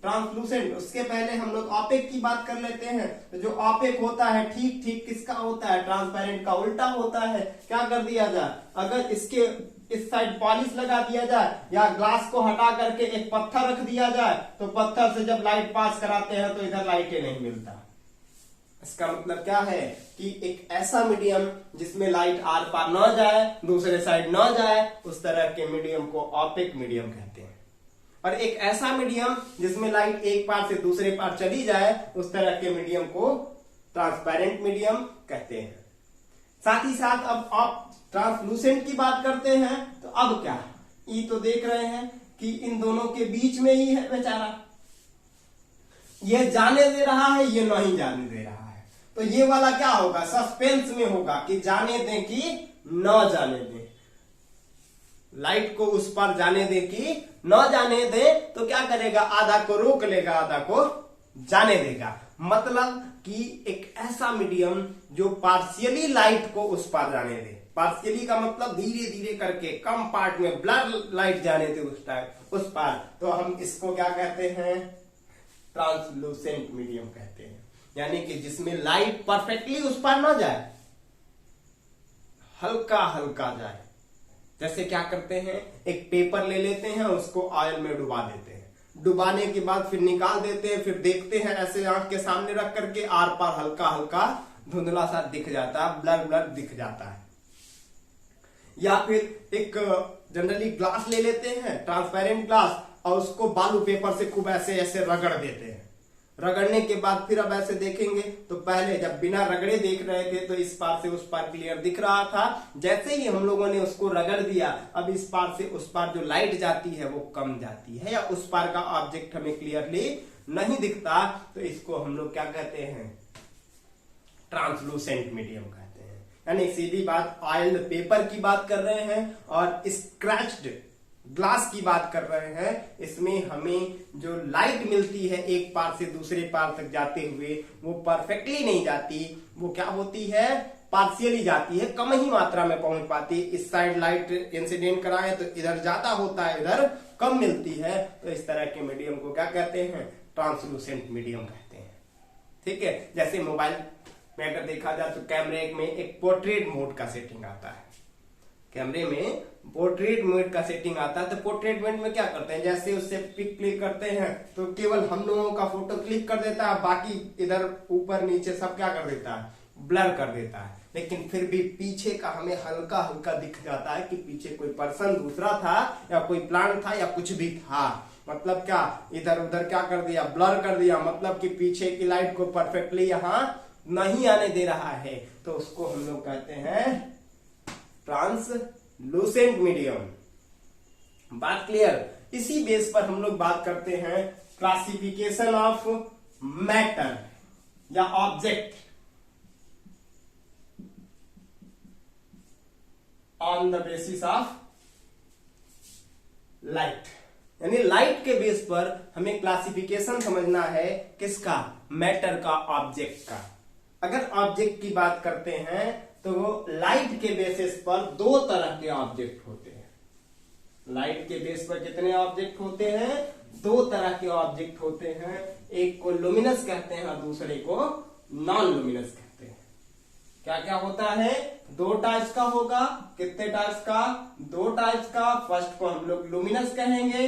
ट्रांसलूसेंट, उसके पहले हम लोग ऑपेक की बात कर लेते हैं। तो जो ऑपेक होता है ठीक ठीक किसका होता है, ट्रांसपेरेंट का उल्टा होता है। क्या कर दिया जाए, अगर इसके इस साइड पॉलिश लगा दिया जाए या ग्लास को हटा करके एक पत्थर रख दिया जाए, तो पत्थर से जब लाइट पास कराते हैं तो इधर लाइटें नहीं मिलता। इसका मतलब क्या है कि एक ऐसा मीडियम जिसमें लाइट आर पार न जाए, दूसरे साइड न जाए, उस तरह के मीडियम को ऑपेक मीडियम कहते हैं। और एक ऐसा मीडियम जिसमें लाइट एक पार से दूसरे पार चली जाए, उस तरह के मीडियम को ट्रांसपेरेंट मीडियम कहते हैं। साथ ही साथ अब आप ट्रांसलूसेंट की बात करते हैं, तो अब क्या, ये तो देख रहे हैं कि इन दोनों के बीच में ही है बेचारा, ये जाने दे रहा है, ये नहीं जाने दे रहा है। तो ये वाला क्या होगा, सस्पेंस में होगा कि जाने दें कि न जाने दें। लाइट को उस पर जाने दे कि न जाने दे, तो क्या करेगा, आधा को रोक लेगा, आधा को जाने देगा। मतलब कि एक ऐसा मीडियम जो पार्शियली लाइट को उस पार जाने दे। पार्शियली का मतलब धीरे धीरे करके कम पार्ट में ब्लर लाइट जाने दे उस पार, तो हम इसको क्या कहते हैं, ट्रांसलूसेंट मीडियम कहते हैं। यानी कि जिसमें लाइट परफेक्टली उस पार ना जाए, हल्का हल्का जाए। जैसे क्या करते हैं, एक पेपर ले लेते हैं, उसको ऑयल में डुबा देते हैं, डुबाने के बाद फिर निकाल देते हैं, फिर देखते हैं ऐसे आंख के सामने रख करके, आर पार हल्का हल्का धुंधला सा दिख जाता है, ब्लर ब्लर दिख जाता है। या फिर एक जनरली ग्लास ले लेते हैं, ट्रांसपेरेंट ग्लास, और उसको बालू पेपर से खूब ऐसे ऐसे रगड़ देते हैं। रगड़ने के बाद फिर अब ऐसे देखेंगे तो पहले जब बिना रगड़े देख रहे थे तो इस पार से उस पार क्लियर दिख रहा था। जैसे ही हम लोगों ने उसको रगड़ दिया, अब इस पार से उस पार जो लाइट जाती है वो कम जाती है, या उस पार का ऑब्जेक्ट हमें क्लियरली नहीं दिखता। तो इसको हम लोग क्या कहते हैं, ट्रांसलूसेंट मीडियम कहते हैं। यानी सीधी बात, ऑयल पेपर की बात कर रहे हैं और स्क्रैच्ड ग्लास की बात कर रहे हैं। इसमें हमें जो लाइट मिलती है एक पार से दूसरे पार तक जाते हुए, वो परफेक्टली नहीं जाती, वो क्या होती है, पार्शियली जाती है, कम ही मात्रा में पहुंच पाती है। इस साइड लाइट इंसिडेंट कराए तो इधर ज्यादा होता है, इधर कम मिलती है। तो इस तरह के मीडियम को क्या कहते हैं, ट्रांसलूसेंट मीडियम कहते हैं। ठीक है, जैसे मोबाइल में अगर देखा जाए तो कैमरे में एक पोर्ट्रेट मोड का सेटिंग आता है, कैमरे में पोर्ट्रेट मोड का सेटिंग आता है। तो पोर्ट्रेट मोड में क्या करते हैं, जैसे उससे पिक क्लिक करते हैं तो केवल हम लोगों का फोटो क्लिक कर देता है, बाकी इधर ऊपर नीचे सब क्या कर देता है, ब्लर कर देता है। लेकिन फिर भी पीछे का हमें हल्का हल्का दिख जाता है कि पीछे कोई पर्सन दूसरा था, या कोई प्लांट था, या कुछ भी था। मतलब क्या, इधर उधर क्या कर दिया, ब्लर कर दिया। मतलब कि पीछे की लाइट को परफेक्टली यहाँ नहीं आने दे रहा है, तो उसको हम लोग कहते हैं ट्रांसलूसेंट मीडियम। बात क्लियर। इसी बेस पर हम लोग बात करते हैं क्लासिफिकेशन ऑफ मैटर या object on the basis of light. यानी लाइट के बेस पर हमें क्लासिफिकेशन समझना है, किसका, मैटर का, ऑब्जेक्ट का। अगर ऑब्जेक्ट की बात करते हैं तो वो लाइट के बेसिस पर दो तरह के ऑब्जेक्ट होते हैं। लाइट के बेस पर कितने ऑब्जेक्ट होते हैं, दो तरह के ऑब्जेक्ट होते हैं। एक को लुमिनस कहते हैं और दूसरे को नॉन लुमिनस कहते हैं। क्या क्या होता है, दो टाइप्स का होगा। कितने टाइप्स का, दो टाइप्स का। फर्स्ट को हम लोग लुमिनस कहेंगे,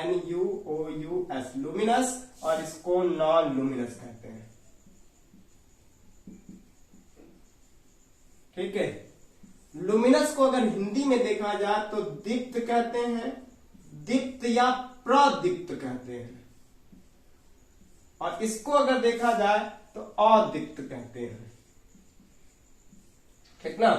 LUMINOUS, लुमिनस, और इसको नॉन लुमिनस कहते हैं। ठीक है, लुमिनस को अगर हिंदी में देखा जाए तो दीप्त कहते हैं, दीप्त या प्रदीप्त कहते हैं, और इसको अगर देखा जाए तो अदीप्त कहते हैं। ठीक ना।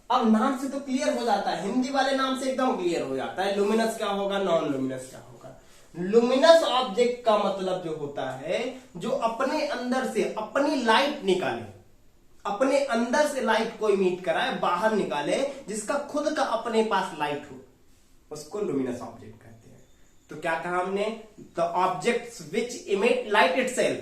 अब नाम से तो क्लियर हो जाता है, हिंदी वाले नाम से एकदम क्लियर हो जाता है लुमिनस क्या होगा, नॉन लुमिनस क्या होगा। लुमिनस ऑब्जेक्ट का मतलब जो होता है जो अपने अंदर से अपनी लाइट निकाले, अपने अंदर से लाइट को इमिट कराए, बाहर निकाले, जिसका खुद का अपने पास लाइट हो, उसको लुमिनस ऑब्जेक्ट कहते हैं। तो क्या कहा हमने, the objects which emit light itself,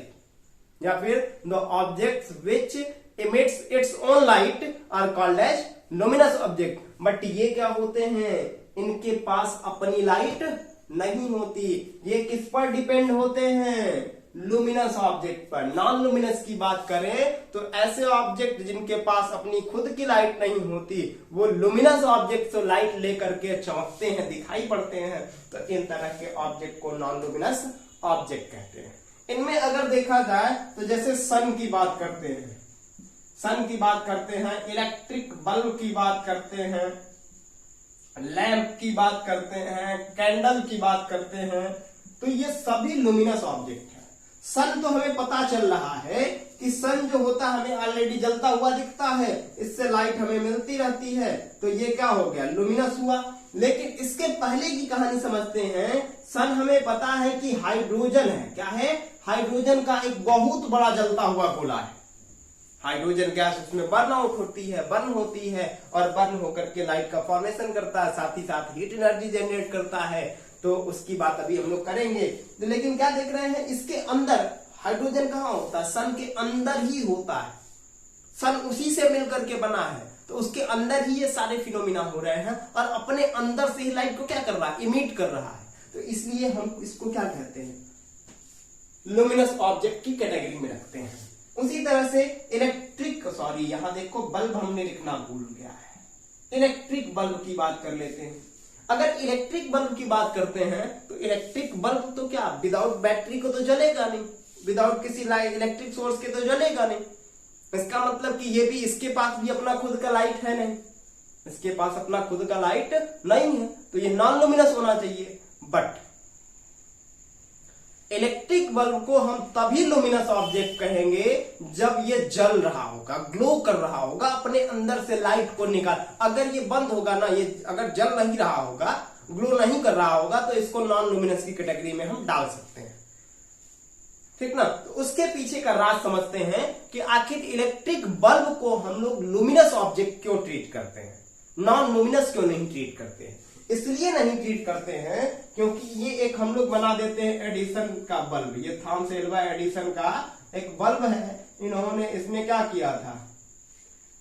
या फिर the objects which emits its own light are called as luminous object. But ये क्या होते हैं, इनके पास अपनी लाइट नहीं होती, ये किस पर डिपेंड होते हैं, लुमिनस ऑब्जेक्ट पर। नॉन लुमिनस की बात करें तो ऐसे ऑब्जेक्ट जिनके पास अपनी खुद की लाइट नहीं होती, वो लुमिनस ऑब्जेक्ट से लाइट लेकर के चमकते हैं, दिखाई पड़ते हैं, तो इन तरह के ऑब्जेक्ट को नॉन लुमिनस ऑब्जेक्ट कहते हैं। इनमें अगर देखा जाए तो जैसे सन की बात करते हैं, सन की बात करते हैं, इलेक्ट्रिक बल्ब की बात करते हैं, लैंप की बात करते हैं, कैंडल की बात करते हैं, तो ये सभी लुमिनस ऑब्जेक्ट है। सन तो हमें पता चल रहा है कि सन जो होता है हमें ऑलरेडी जलता हुआ दिखता है, इससे लाइट हमें मिलती रहती है, तो ये क्या हो गया, लुमिनस हुआ। लेकिन इसके पहले की कहानी समझते हैं। सन हमें पता है कि हाइड्रोजन है, क्या है, हाइड्रोजन का एक बहुत बड़ा जलता हुआ गोला है। हाइड्रोजन गैस उसमें बर्न आउट होती है, बर्न होती है, और बर्न होकर के लाइट का फॉर्मेशन करता है, साथ ही साथ हीट एनर्जी जनरेट करता है। तो उसकी बात अभी हम लोग करेंगे। तो लेकिन क्या देख रहे हैं, इसके अंदर हाइड्रोजन कहाँ होता है, सन के अंदर ही होता है, सन उसी से मिलकर के बना है, तो उसके अंदर ही ये सारे फिनोमिना हो रहे हैं, और अपने अंदर से ही लाइट को क्या कर रहा है, इमिट कर रहा है। तो इसलिए हम इसको क्या कहते हैं, लुमिनस ऑब्जेक्ट की कैटेगरी में रखते हैं। उसी तरह से यहां देखो बल्ब हमने लिखना भूल गया है। इलेक्ट्रिक बल्ब की बात कर लेते हैं। अगर इलेक्ट्रिक बल्ब की बात करते हैं तो इलेक्ट्रिक बल्ब तो क्या विदाउट बैटरी को तो जलेगा नहीं, विदाउट किसी इलेक्ट्रिक सोर्स के तो जलेगा नहीं। इसका मतलब कि ये भी, इसके पास भी अपना खुद का लाइट है नहीं, इसके पास अपना खुद का लाइट नहीं है, तो ये नॉन लुमिनस होना चाहिए। बट इलेक्ट्रिक बल्ब को हम तभी लुमिनस ऑब्जेक्ट कहेंगे जब ये जल रहा होगा, ग्लो कर रहा होगा, अपने अंदर से लाइट को निकाल। अगर ये बंद होगा ना, ये अगर जल नहीं रहा होगा, ग्लो नहीं कर रहा होगा, तो इसको नॉन लुमिनस की कैटेगरी में हम डाल सकते हैं। ठीक ना। तो उसके पीछे का राज समझते हैं कि आखिर इलेक्ट्रिक बल्ब को हम लोग लुमिनस ऑब्जेक्ट क्यों ट्रीट करते हैं, नॉन लुमिनस क्यों नहीं ट्रीट करते हैं। इसलिए नहीं ट्रीट करते हैं क्योंकि ये एक हम लोग बना देते हैं एडिसन का बल्ब। ये थॉमस एल्वा एडिसन का एक बल्ब है। इन्होंने इसमें क्या किया था,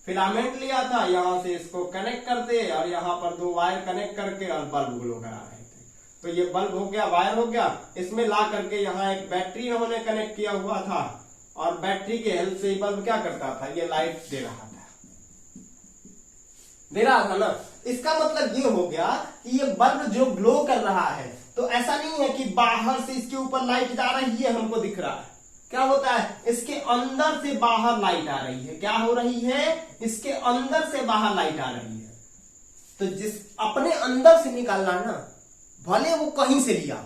फिलामेंट लिया था, यहां से इसको कनेक्ट करते और यहां पर 2 वायर कनेक्ट करके और बल्ब ग्लो करा रहे थे। तो ये बल्ब हो गया, वायर हो गया, इसमें ला करके यहाँ एक बैटरी इन्होंने कनेक्ट किया हुआ था, और बैटरी के हेल्प से बल्ब क्या करता था, ये लाइट दे रहा था ना। इसका मतलब ये हो गया कि ये बल्ब जो ग्लो कर रहा है, तो ऐसा नहीं है कि बाहर से इसके ऊपर लाइट जा रही है हमको दिख रहा है। क्या होता है, इसके अंदर से बाहर लाइट आ रही है। क्या हो रही है, इसके अंदर से बाहर लाइट आ रही है। तो जिस अपने अंदर से निकालना ना, भले वो कहीं से लिया,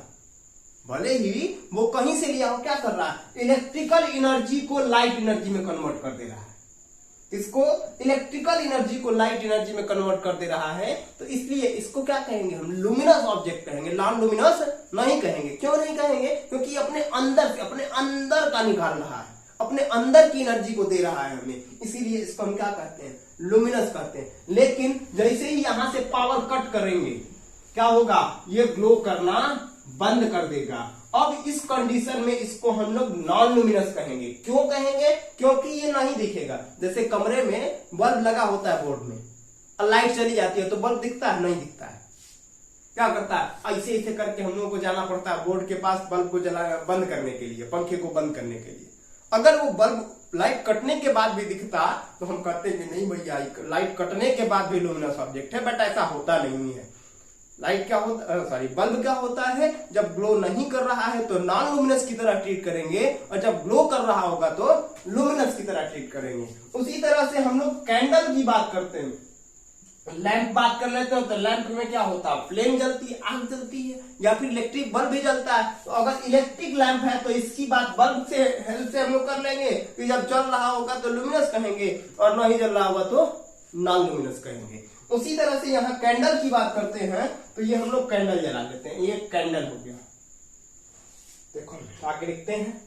भले ही वो कहीं से लिया हो, क्या कर रहा है, इलेक्ट्रिकल एनर्जी को लाइट एनर्जी में कन्वर्ट कर दे रहा है। इसको इलेक्ट्रिकल एनर्जी को लाइट एनर्जी में कन्वर्ट कर दे रहा है। तो इसलिए इसको क्या कहेंगे, हम लुमिनस ऑब्जेक्ट कहेंगे, नॉन लुमिनस नहीं कहेंगे। क्यों नहीं कहेंगे, क्योंकि अपने अंदर से, अपने अंदर का निकाल रहा है, अपने अंदर की एनर्जी को दे रहा है हमें, इसीलिए इसको हम क्या कहते हैं, लुमिनस कहते हैं। लेकिन जैसे ही यहां से पावर कट करेंगे, क्या होगा, ये ग्लो करना बंद कर देगा। अब इस कंडीशन में इसको हम लोग नॉन लुमिनस कहेंगे। क्यों कहेंगे, क्योंकि ये नहीं दिखेगा। जैसे कमरे में बल्ब लगा होता है बोर्ड में, और लाइट चली जाती है तो बल्ब दिखता है, नहीं दिखता है। क्या करता है, ऐसे ऐसे करके हम लोगों को जाना पड़ता है बोर्ड के पास बल्ब को जला बंद करने के लिए, पंखे को बंद करने के लिए। अगर वो बल्ब लाइट कटने के बाद भी दिखता तो हम कहते हैं नहीं भैया, लाइट कटने के बाद भी लुमिनस ऑब्जेक्ट है। बट ऐसा होता नहीं है। लाइट क्या होता है, बल्ब क्या होता है, जब ग्लो नहीं कर रहा है तो नॉन लुमिनस की तरह ट्रीट करेंगे, और जब ग्लो कर रहा होगा तो लुमिनस की तरह ट्रीट करेंगे। उसी तरह से हम लोग कैंडल की बात करते हैं। लैंप बात कर लेते हो तो लैंप में क्या होता है, फ्लेम जलती है, आग जलती है, या फिर इलेक्ट्रिक बल्ब भी जलता है। तो अगर इलेक्ट्रिक लैंप है तो इसकी बात बल्ब से हेल्प से हम लोग कर लेंगे कि जब जल रहा होगा तो लुमिनस कहेंगे और नहीं जल रहा होगा तो नॉन लुमिनस कहेंगे। उसी तरह से यहाँ कैंडल की बात करते हैं तो ये हम लोग कैंडल जला लेते हैं, ये कैंडल हो गया। देखो आगे लिखते हैं,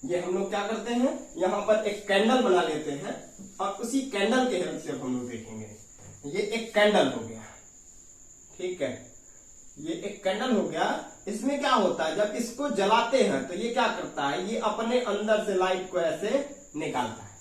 ये हम लोग क्या करते हैं, यहाँ पर एक कैंडल बना लेते हैं और उसी कैंडल के हेल्प से अब हम लोग देखेंगे। ये एक कैंडल हो गया, ठीक है, ये एक कैंडल हो गया। इसमें क्या होता है, जब इसको जलाते हैं तो ये क्या करता है, ये अपने अंदर से लाइट को ऐसे निकालता है।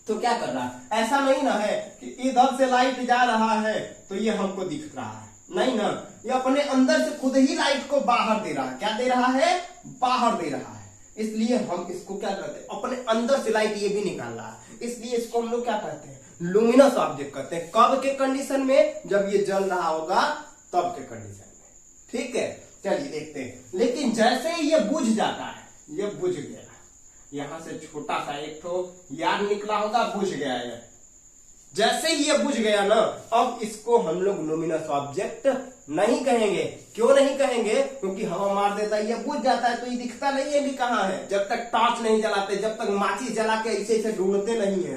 तो क्या कर रहा है, ऐसा नहीं ना है कि इधर से लाइट जा रहा है तो ये हमको दिख रहा है, नहीं ना, ये अपने अंदर से खुद ही लाइट को बाहर दे रहा है। क्या दे रहा है, बाहर दे रहा है। इसलिए हम इसको क्या कहते हैं, अपने अंदर से लाइट ये भी निकाल रहा है, इसलिए इसको हम लोग क्या कहते हैं, लुमिनस ऑब्जेक्ट कहते हैं। कब के कंडीशन में, जब ये जल रहा होगा तब के कंडीशन में, ठीक है। चलिए देखते हैं। लेकिन जैसे ही ये बुझ जाता है, ये बुझ गया, यहां से छोटा सा एक तो यार निकला होगा, बुझ गया है। जैसे ही ये बुझ गया ना, अब इसको हम लोग लुमिनस ऑब्जेक्ट नहीं कहेंगे। क्यों नहीं कहेंगे, क्योंकि हवा मार देता है, ये बुझ जाता है तो ये दिखता नहीं है भी कहाँ है। जब तक टॉर्च नहीं जलाते, जब तक माचिस जला के ऐसे ऐसे ढूंढते नहीं है,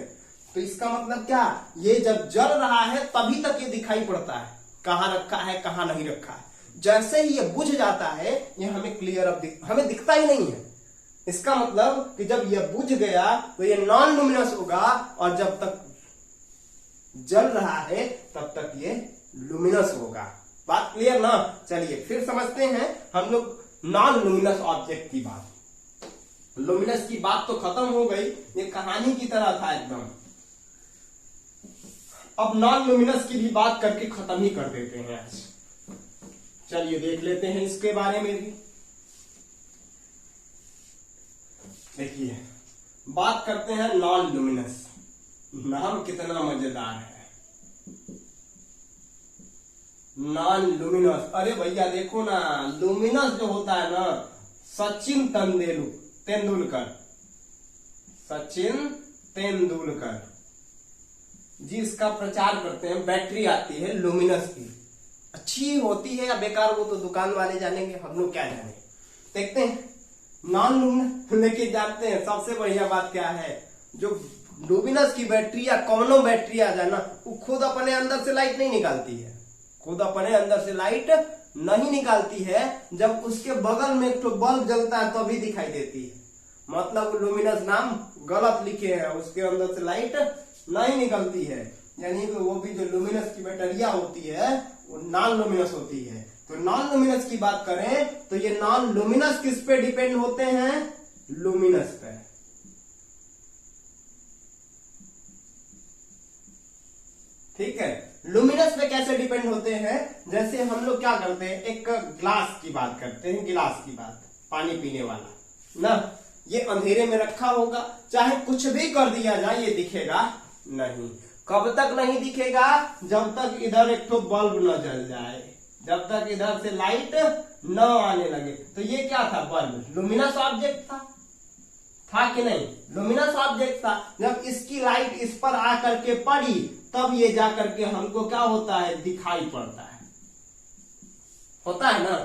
तो इसका मतलब क्या, ये जब जल रहा है तभी तक ये दिखाई पड़ता है कहाँ रखा है कहाँ नहीं रखा है। जैसे ही ये बुझ जाता है, ये हमें क्लियर अब हमें दिखता ही नहीं है। इसका मतलब कि जब ये बुझ गया तो ये नॉन लुमिनस होगा, और जब तक जल रहा है तब तक ये लुमिनस होगा। बात क्लियर ना। चलिए फिर समझते हैं हम लोग नॉन लुमिनस ऑब्जेक्ट की बात। लुमिनस की बात तो खत्म हो गई, ये कहानी की तरह था एकदम। अब नॉन लुमिनस की भी बात करके खत्म ही कर देते हैं आज। चलिए देख लेते हैं इसके बारे में भी। देखिए बात करते हैं नॉन लुमिनस। नाम कितना मजेदार है, नॉन लुमिनस। अरे भैया देखो ना, लुमिनस जो होता है ना, सचिन तेंदुलकर, सचिन तेंदुलकर जी इसका प्रचार करते हैं। बैटरी आती है लुमिनस की, अच्छी होती है या बेकार वो तो दुकान वाले जानेंगे, हम लोग क्या जाने। देखते हैं नॉन लुमिनस लेके जानते हैं। सबसे बढ़िया बात क्या है, जो लुमिनस की बैटरी या कॉमनो बैटरी आ जाए ना, वो खुद अपने अंदर से लाइट नहीं निकालती है, खुद अपने अंदर से लाइट नहीं निकालती है। जब उसके बगल में एक तो बल्ब जलता है तभी दिखाई देती है। मतलब लुमिनस नाम गलत लिखे हैं, उसके अंदर से लाइट नहीं निकलती है। यानी कि वो भी जो लुमिनस की बैटरिया होती है वो नॉन लुमिनस होती है। तो नॉन लुमिनस की बात करें तो ये नॉन लुमिनस किस पे डिपेंड होते हैं, लुमिनस पे। ठीक है, लुमिनस पे कैसे डिपेंड होते हैं, जैसे हम लोग क्या करते हैं, एक ग्लास की बात करते हैं, गिलास की बात, पानी पीने वाला ना, ये अंधेरे में रखा होगा, चाहे कुछ भी कर दिया जाए ये दिखेगा नहीं। कब तक नहीं दिखेगा, जब तक इधर एक तो बल्ब न जल जाए, जब तक इधर से लाइट न आने लगे। तो ये क्या था, बल्ब लुमिनस ऑब्जेक्ट था कि नहीं, लुमिनस ऑब्जेक्ट था। जब इसकी लाइट इस पर आकर के पड़ी तब ये जाकर के हमको क्या होता है, दिखाई पड़ता है, होता है ना।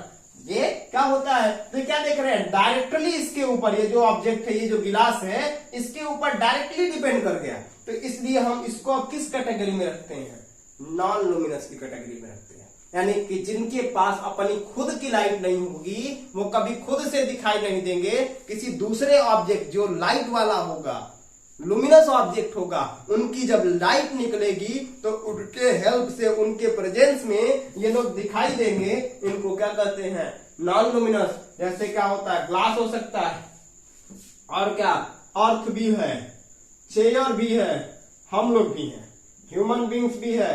ये क्या होता है, तो क्या देख रहे हैं, डायरेक्टली इसके ऊपर ये जो ऑब्जेक्ट है, ये जो गिलास है, इसके ऊपर डायरेक्टली डिपेंड कर गया। तो इसलिए हम इसको अब किस कैटेगरी में रखते हैं, नॉन लुमिनस की कैटेगरी में रखते हैं। यानी कि जिनके पास अपनी खुद की लाइट नहीं होगी, वो कभी खुद से दिखाई नहीं देंगे, किसी दूसरे ऑब्जेक्ट जो लाइट वाला होगा, लुमिनस ऑब्जेक्ट होगा, उनकी जब लाइट निकलेगी तो उनके हेल्प से, उनके प्रेजेंस में ये लोग दिखाई देंगे। इनको क्या कहते हैं, नॉन लुमिनस। जैसे क्या होता है, ग्लास हो सकता है, और क्या, अर्थ भी है, चेयर भी है, हम लोग भी हैं, ह्यूमन बींग्स भी है,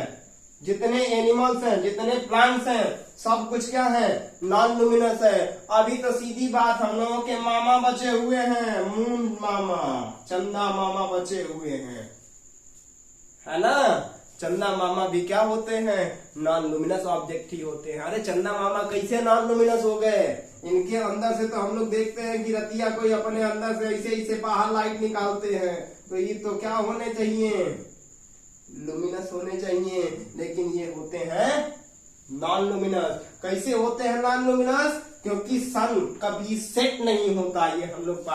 जितने एनिमल्स हैं, जितने प्लांट्स हैं, सब कुछ क्या है, नॉन लुमिनस है। अभी तो सीधी बात, हम लोगों के मामा बचे हुए हैं, मून मामा, चंदा मामा बचे हुए हैं, है ना। चंदा मामा भी क्या होते हैं, नॉन लुमिनस ऑब्जेक्ट ही होते हैं। अरे चंदा मामा कैसे नॉन लुमिनस हो गए, इनके अंदर से तो हम लोग देखते हैं कि रतिया कोई अपने अंदर से ऐसे ऐसे बाहर लाइट निकालते हैं, तो ये तो क्या होने चाहिए, लुमिनस होने चाहिए, लेकिन ये होते हैं नॉन लुमिनस। कैसे होते हैं नॉन लुमिनस? क्योंकि सन कभी सेट नहीं होता, ये हम लोग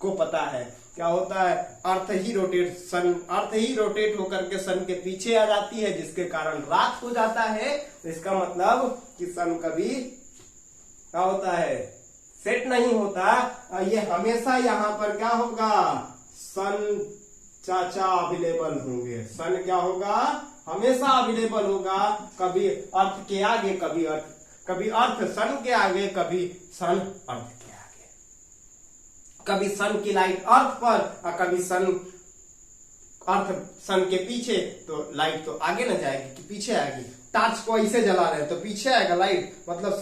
को पता है। क्या होता है? अर्थ ही रोटेट होकर के सन के पीछे आ जाती है, जिसके कारण रात हो जाता है। तो इसका मतलब कि सन कभी क्या होता है? सेट नहीं होता। ये हमेशा यहाँ पर क्या होगा? सन चाचा अवेलेबल होंगे। सन क्या होगा? हमेशा अवेलेबल होगा। कभी अर्थ के आगे, कभी अर्थ सन के आगे, कभी सन अर्थ के आगे। कभी सन की लाइट अर्थ पर और कभी अर्थ सन के पीछे। तो लाइट तो आगे न जाएगी कि पीछे आएगी? टॉर्च को ऐसे जला रहे हैं तो पीछे आएगा लाइट, मतलब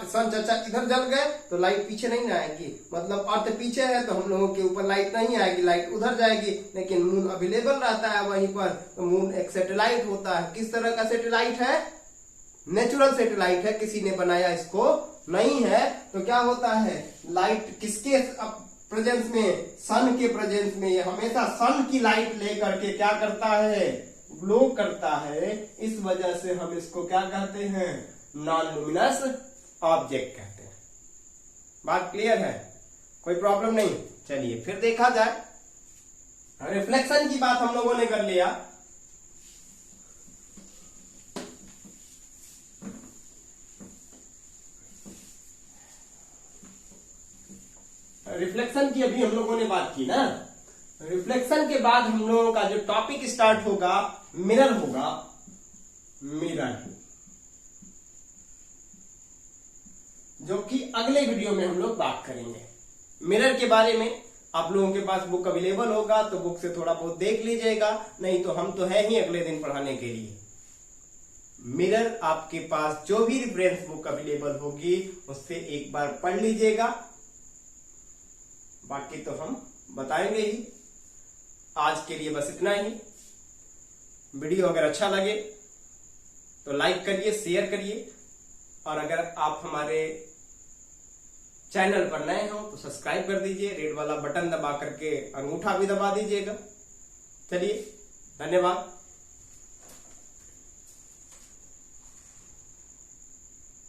सन चाचा इधर जल गए तो लाइट पीछे नहीं ना आएगी। मतलब अर्थ पीछे है तो हम लोगों के ऊपर लाइट नहीं आएगी, लाइट उधर जाएगी। लेकिन मून अवेलेबल रहता है वहीं पर। तो मून एक सैटेलाइट होता है। किस तरह का सैटेलाइट है? नेचुरल सैटेलाइट है, किसी ने बनाया इसको नहीं है। तो क्या होता है? लाइट किसके प्रेजेंस में? सन के प्रेजेंस में ये हमेशा सन की लाइट लेकर के क्या करता है? ग्लो करता है। इस वजह से हम इसको क्या कहते हैं? नॉन लुमिनस ऑब्जेक्ट कहते हैं। बात क्लियर है? कोई प्रॉब्लम नहीं? चलिए फिर देखा जाए। रिफ्लेक्शन की बात हम लोगों ने कर लिया। रिफ्लेक्शन की अभी हम लोगों ने बात की ना। रिफ्लेक्शन के बाद हम लोगों का जो टॉपिक स्टार्ट होगा मिरर होगा। मिरर, जो कि अगले वीडियो में हम लोग बात करेंगे। मिरर के बारे में आप लोगों के पास बुक अवेलेबल होगा तो बुक से थोड़ा बहुत देख लीजिएगा, नहीं तो हम तो है ही अगले दिन पढ़ाने के लिए। मिरर आपके पास जो भी रेफरेंस बुक अवेलेबल होगी उससे एक बार पढ़ लीजिएगा, बाकी तो हम बताएंगे ही। आज के लिए बस इतना ही। वीडियो अगर अच्छा लगे तो लाइक करिए, शेयर करिए, और अगर आप हमारे चैनल पर नए हो तो सब्सक्राइब कर दीजिए। रेड वाला बटन दबा करके अंगूठा भी दबा दीजिएगा। चलिए, धन्यवाद।